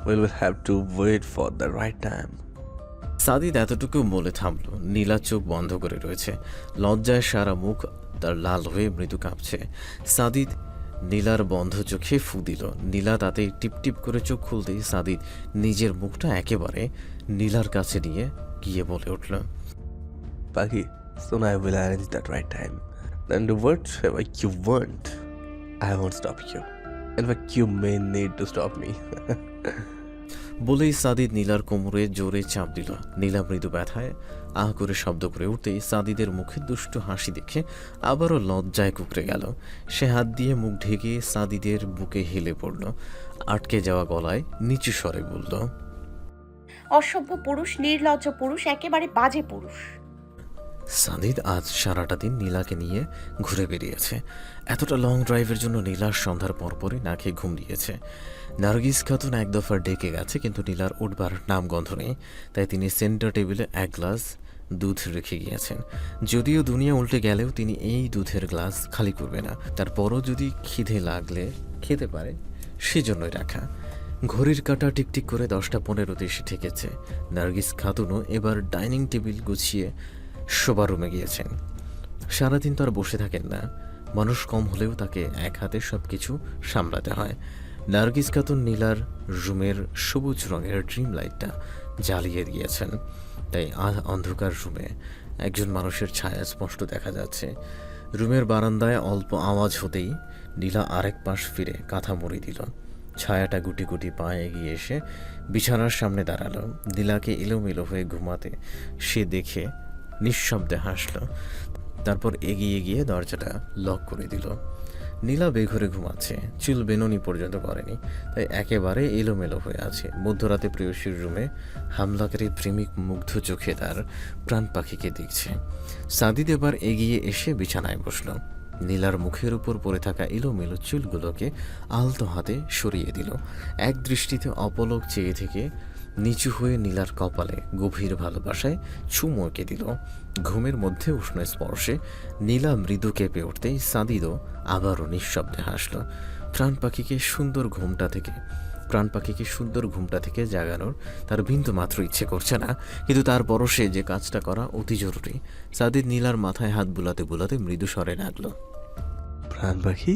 We will have to wait for the right time.
Sadid এতটুকু বলে থামল। নীলা চোখ বন্ধ করে রয়েছে। লজ্জায় সারা মুখ তার লাল হয়ে মৃদু কাঁপছে। সাদিদ নীলার বন্ধ চোখে ফু দিল। নীলা তাতে টিপটিপ করে চোখ খুলতেই সাদিদ নিজের মুখটা একেবারে নীলার কাছে নিয়ে গিয়ে বলে উঠল,
পাখি, soon I will arrange that right time. Then do whatever you want. I won't stop you. In fact, you may need to stop me.
বলেই সাদিদ নীলার কোমরে জোরে চাপ দিল। নীলা মৃদু ব্যথায় আহ করে শব্দ করে উঠতেই সাদিদের মুখে দুষ্টু হাসি দেখে আবারও লজ্জায় কুকড়ে গেল। সে হাত দিয়ে মুখ ঢেকে সাদিদের বুকে হেলে পড়ল। আটকে যাওয়া গলায় নিচু স্বরে বলল,
অসভ্য পুরুষ, নির্লজ্জ পুরুষ, একেবারে বাজে পুরুষ।
সাদিদ আজ সারাটা দিন নীলাকে নিয়ে ঘুরে বেরিয়েছে। এতটা লং ড্রাইভের জন্য নীলার সন্ধ্যার পরপরই না খেয়ে ঘুম দিয়েছে। নার্গিস খাতুন এক দফার ডেকে গেছে, কিন্তু নীলার উঠবার নামগন্ধ নেই। তাই তিনি সেন্টার টেবিলে এক গ্লাস দুধ রেখে গিয়েছেন। যদিও দুনিয়া উল্টে গেলেও তিনি এই দুধের গ্লাস খালি করবে না। তারপরও যদি খিদে লাগলে খেতে পারে, সেজন্যই রাখা। ঘড়ির কাঁটা টিকটিক করে 10:15 এসে ঠেকেছে। নার্গিস খাতুনও এবার ডাইনিং টেবিল গুছিয়ে শোবার রুমে গিয়েছেন। সারাদিন তো আর বসে থাকেন না। মানুষ কম হলেও তাকে এক হাতে সব কিছু সামলাতে হয়। নার্গিস খাতুন নীলার রুমের সবুজ রঙের ড্রিম লাইটটা জ্বালিয়ে দিয়েছেন। তাই অন্ধকার রুমে একজন মানুষের ছায়া স্পষ্ট দেখা যাচ্ছে। রুমের বারান্দায় অল্প আওয়াজ হতেই নীলা আরেক পাশ ফিরে কাঁথা মুড়ি দিল। ছায়াটা গুটি গুটি পায়ে এগিয়ে এসে বিছানার সামনে দাঁড়ালো। নীলাকে এলোমেলো হয়ে ঘুমাতে সে দেখে নিঃশব্দে হাসল। তারপর এগিয়ে গিয়ে দরজাটা লক করে দিল। নীলা বেঘরে ঘুমাচ্ছে। চুল বেনুনি পর্যন্ত করেনি, তাই একেবারে এলোমেলো হয়ে আছে। মধ্যরাতে প্রেয়সীর রুমে হামলাকারী প্রেমিক মুগ্ধ চোখে তার প্রাণ পাখিকে দেখছে। সাদিদ এবার এগিয়ে এসে বিছানায় বসল। নীলার মুখের উপর পড়ে থাকা এলোমেলো চুলগুলোকে আলতো হাতে সরিয়ে দিল। এক দৃষ্টিতে অপলক চেয়ে থেকে নিচু হয়ে নীলার কপালে গভীর ভালোবাসায় চুমু এঁকে দিল। ঘুমের মধ্যে উষ্ণ স্পর্শে নীলা মৃদু কেঁপে উঠতেই সাদিদও আবারও নিঃশব্দে হাসল। প্রাণ পাখিকে সুন্দর ঘুমটা থেকে জাগানোর তার বিন্দু মাত্র ইচ্ছে করছে না, কিন্তু তার পরশে যে কাজটা করা অতি জরুরি। সাদিদ নীলার মাথায় হাত বুলাতে বুলাতে মৃদু স্বরে ডাকল,
প্রাণ পাখি।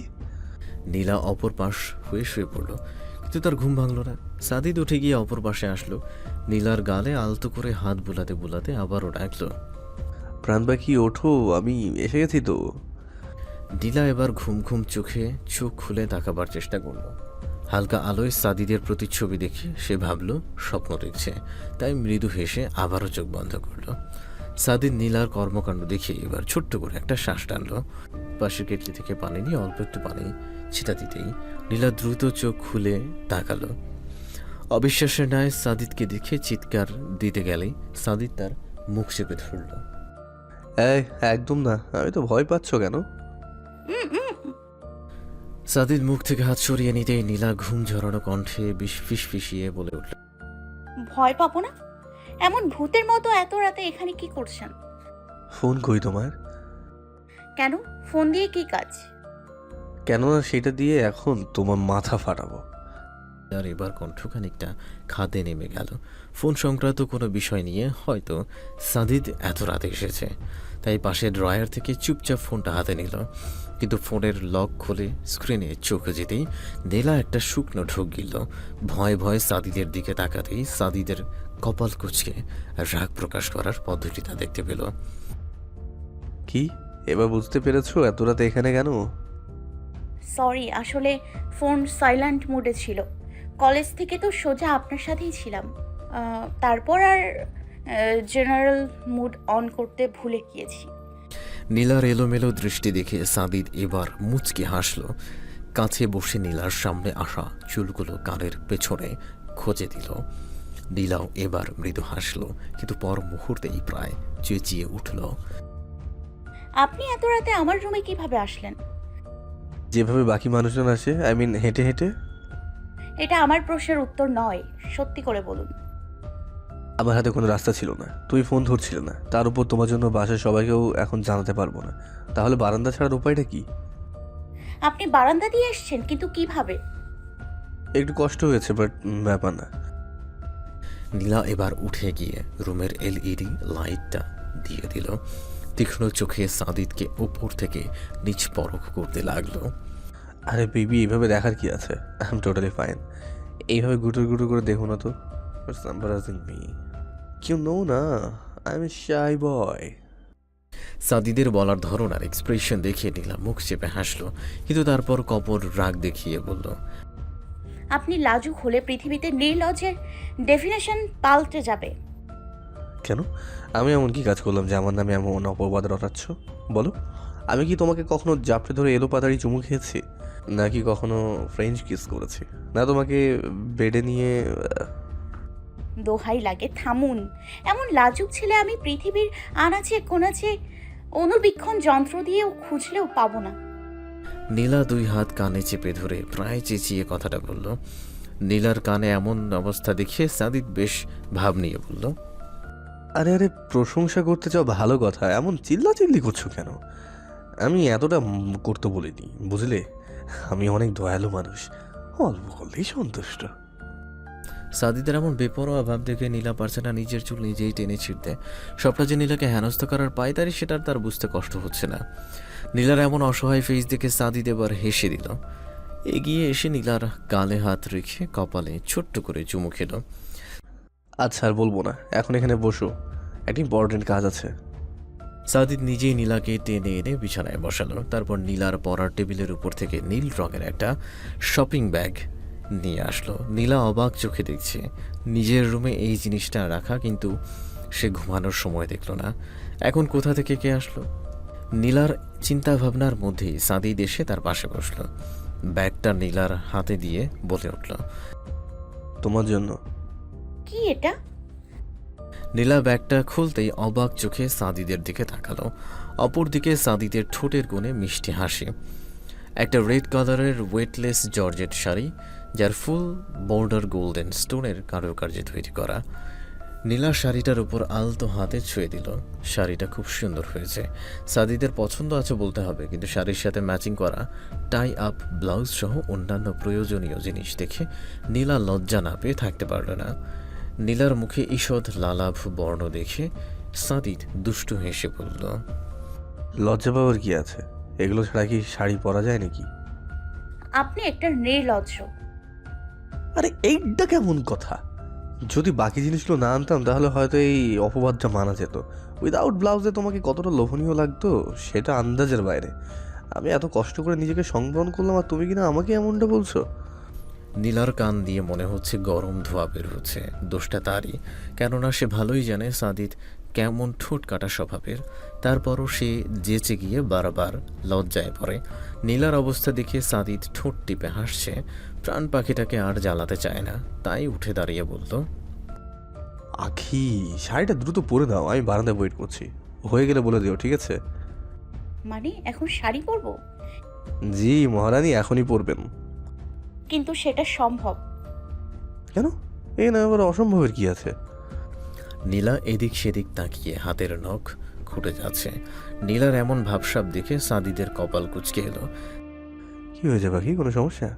নীলা অপর পাশ হয়ে শুয়ে পড়ল, কিন্তু তার ঘুম ভাঙল না। সাদিদ উঠে গিয়ে অপর পাশে আসলো। নীলার গালে আলতো করে হাত বুলাতে বুলাতে আবারও ডাকল,
প্রাণ পাখি ওঠো, আমি এসে গেছি তো।
নীলা এবার ঘুম ঘুম চোখে চোখ খুলে তাকাবার চেষ্টা করল। হালকা আলোয় সাদিদের প্রতিচ্ছবি দেখে সে ভাবল স্বপ্ন দেখছে, তাই মৃদু হেসে আবারও চোখ বন্ধ করল। সাদিদ নীলার কর্মকাণ্ড দেখে এবার ছোট্ট করে একটা শ্বাস টানলো। পাশের কেটলি থেকে পানি নিয়ে অল্প একটু পানি ছিটা দিতেই নীলা দ্রুত চোখ খুলে তাকালো। অবিশ্বাসের ন্যায় সাদিদকে দেখে চিৎকার দিতে গেলেই সাদিদ তার মুখ চেপে ধরল।
এই একদম না, আমি তো ভয় পাচ্ছ কেন?
সাদিদ মুখ থেকে হাত সরিয়ে নিতেই নীলা ঘুম ঝরানো কণ্ঠে ফিসফিসিয়ে বলে উঠল,
ভয় পাবো না? এমন ভূতের মতো এত রাতে এখানে কি করছেন?
ফোন কই তোমার?
কেন? ফোন দিয়ে কি কাজ?
কেননা সেটা দিয়ে এখন তোমার মাথা ফাটাবো।
আর এবার কণ্ঠ খানিকটা খাদে নেমে গেল। ফোন সংক্রান্ত কোনো বিষয় নিয়ে হয়তো সাদিদ এত রাতে এসেছে, তাই পাশে ড্রয়ার থেকে চুপচাপ ফোনটা হাতে নিল। কিন্তু ফোনের লক খুলে স্ক্রিনে চোখে যেতেই নীলা একটা শুকনো ঢোক গিল। ভয়ে ভয়ে সাদিদের দিকে তাকাতেই সাদিদের কপাল কুঁচকে রাগ প্রকাশ করার পদ্ধতিটা দেখতে পেল।
কি এবার বুঝতে পেরেছো এত রাতে এখানে কেন?
সরি, আসলে ফোন সাইলেন্ট মোডে ছিল। কলেজ থেকে তো সোজা আপনার সাথেই ছিলাম। তারপর আর জেনারেল মুড অন করতে ভুলে গিয়েছি।
নীলার এলোমেলো দৃষ্টি দেখে সাদিদ এবার মুচকি হাসল। কাছে বসে নীলার সামনে আসা চুলগুলো কানের পেছনে খোঁজে দিল। নীলাও এবার মৃদু হাসল, কিন্তু পর মুহূর্তেই প্রায় চেঁচিয়ে উঠল।
আপনি এত রাতে আমার রুমে কিভাবে আসলেন?
যেভাবে বাকি মানুষজন আসে, আই মিন হেঁটে হেঁটে।
এটা আমার প্রশ্নের উত্তর নয়, সত্যি করে বলুন।
আমার হাতে কোনো রাস্তা ছিল না, তুই ফোন ধরছিলে না, তার উপর তোমার জন্য বাসায় সবাইকেও এখন জানাতে পারবো না, তাহলে বারান্দা ছাড়ার উপায়টা কি?
আপনি বারান্দা দিয়ে এসেছেন, কিন্তু কিভাবে?
একটু কষ্ট হয়েছে, বাট ব্যাপার না।
নীলা এবার উঠে গিয়ে রুমের এলইডি লাইটটা দিয়ে দিল। তীক্ষ্ণ চোখে সাদিদকে উপর থেকে নিচ পরখ করতে লাগলো।
আরে বেবি, এইভাবে দেখার কি আছে? I am totally fine. এইভাবে গুটুর গুটুর করে দেখো না তো। It's embarrassing me. You know না, আই এম এ শাই বয়।
সাদিদের বলার ধরন আর এক্সপ্রেশন দেখে নীলা মুখ চেপে হাসলো, কিন্তু তারপর কপর রাগ দেখিয়ে বলল,
আপনি লাজুক হলে পৃথিবীতে নির্লজ্জের ডেফিনেশন পাল্টে যাবে।
কেন? আমি এমন কি কাজ করলাম যে আমার নামে এমন অপবাদ রটাচ্ছ? বলো, আমি কি তোমাকে কখনো জাপটে ধরে এলো পাতাড়ি চুমু খেয়েছি? নাকি কখনো ফ্রেঞ্চ কিস করেছি? না তোমাকে বেডে নিয়ে
দোহাই লাগে, থামুন। এমন লাজুক ছেলে আমি পৃথিবীর আনাচে কোনাচে অনুবীক্ষণ যন্ত্র দিয়েও খুঁজলেও পাবো না।
নীলা দুই হাত কানে চেপে ধরে প্রায় চেঁচিয়ে কথাটা বলল। নীলার কানে এমন অবস্থা দেখে সাদিদ বেশ ভাব নিয়ে বলল,
আরে আরে, প্রশংসা করতে চাও ভালো কথা, এমন চিল্লাচিল্লি করছো কেন? আমি এতটা করতে বলিনি, বুঝলে? আমি অনেক দয়ালু মানুষ, অল্প করলেই সন্তুষ্ট।
সাদিদের এমন বেপরোয়া ভাব দেখে নীলা পারছে না নিজের চুল নিজেই টেনে ছিঁড়তে। সবটা যে নীলাকে হেনস্থা করার পায়তারি সেটা তার বুঝতে কষ্ট হচ্ছে না। নীলার এমন অসহায় ফেস দেখে সাদিদ এবার হেসে দিল। এগিয়ে এসে নীলার গালে হাত রেখে কপালে ছোট্ট করে চুমু খেল।
আচ্ছা, আর বলবো না, এখন এখানে বসো, একটা ইম্পর্টেন্ট কাজ আছে।
সাদিদ নিজেই নীলাকে টেনে এনে বিছানায় বসালো। তারপর নীলার পড়ার টেবিলের উপর থেকে নীল রঙের একটা শপিং ব্যাগ নিয়ে আসলো। নীলা অবাক চোখে দেখছে নিজের রুমে এই জিনিসটা রাখা, কিন্তু সে ঘুমানোর সময় দেখল না। এখন কোথা থেকে কে আসলো? নীলার চিন্তা ভাবনার মধ্যেই সাদিদ এসে তার পাশে বসলো। ব্যাগটা নীলার হাতে দিয়ে বলে উঠল,
তোমার জন্য।
কি এটা?
নীলা ব্যাগটা খুলতেই অবাক চোখে সাদিদের দিকে তাকালো। অপরদিকে সাদিদের ঠোঁটের কোণে মিষ্টি হাসি। একটা রেড কালারের ওয়েটলেস জর্জেট শাড়ি, যার ফুল বর্ডার গোল্ডেন স্টোনের কারুকার্যে তৈরি করা। নীলা শাড়িটার উপর আলতো হাতে ছুঁয়ে দিল। শাড়িটা খুব সুন্দর হয়েছে, সাদিদের পছন্দ আছে বলতে হবে, কিন্তু শাড়ির সাথে ম্যাচিং করা টাই আপ ব্লাউজ সহ অন্যান্য প্রয়োজনীয় জিনিস দেখে নীলা লজ্জা না পেয়ে থাকতে পারল না। নীলার মুখে ঈষৎ লালাভ বর্ণ দেখে সাদিদ দুষ্টু হেসে বলল,
লজ্জা পাওয়ার কি আছে? এগুলো ছাড়া কি শাড়ি পরা যায় নাকি?
আপনি একটা নির্লজ্জ।
আরে এইটা কেমন কথা? যদি বাকি জিনিসগুলো না আনতাম তাহলে হয়তো এই অপবাদটা মানা যেত। উইদাউট ব্লাউজে তোমাকে কতটা লোভনীয় লাগতো সেটা আন্দাজের বাইরে। আমি এত কষ্ট করে নিজেকে সংবরণ করলাম, আর তুমি কিনা আমাকে এমনটা বলছো?
নীলার কান দিয়ে মনে হচ্ছে গরম ধোঁয়া বের হচ্ছে। দোষটা তারই, কেননা সে ভালোই জানে সাদিদ কেমন ঠোঁট কাটা স্বভাবের, তারপরও সে যেচে গিয়ে বারবার লজ্জায় পড়ে। নীলার অবস্থা দেখে সাদিদ ঠোঁট টিপে হাসছে। প্রাণ পাখিটাকে আর জ্বালাতে চায় না, তাই উঠে দাঁড়িয়ে বলল,
আখি, শাড়িটা দ্রুত পরে দাও, আমি বারান্দায় ওয়েট করছি। হয়ে গেলে বলে দিও, ঠিক আছে?
মানে এখন শাড়ি পরবো?
জি মহারানী, এখনই পরবেন।
কিন্তু সেটা সম্ভব।
কেন? এই না আবার অসম্ভবের কি আছে?
নীলা এদিক সেদিক তাকিয়ে হাতের নখ খুঁটে যাচ্ছে। নীলার এমন ভাবসাব দেখে সাদিদের কপাল কুঁচকে এলো।
কি হয়েছে পাখি, কোনো সমস্যা?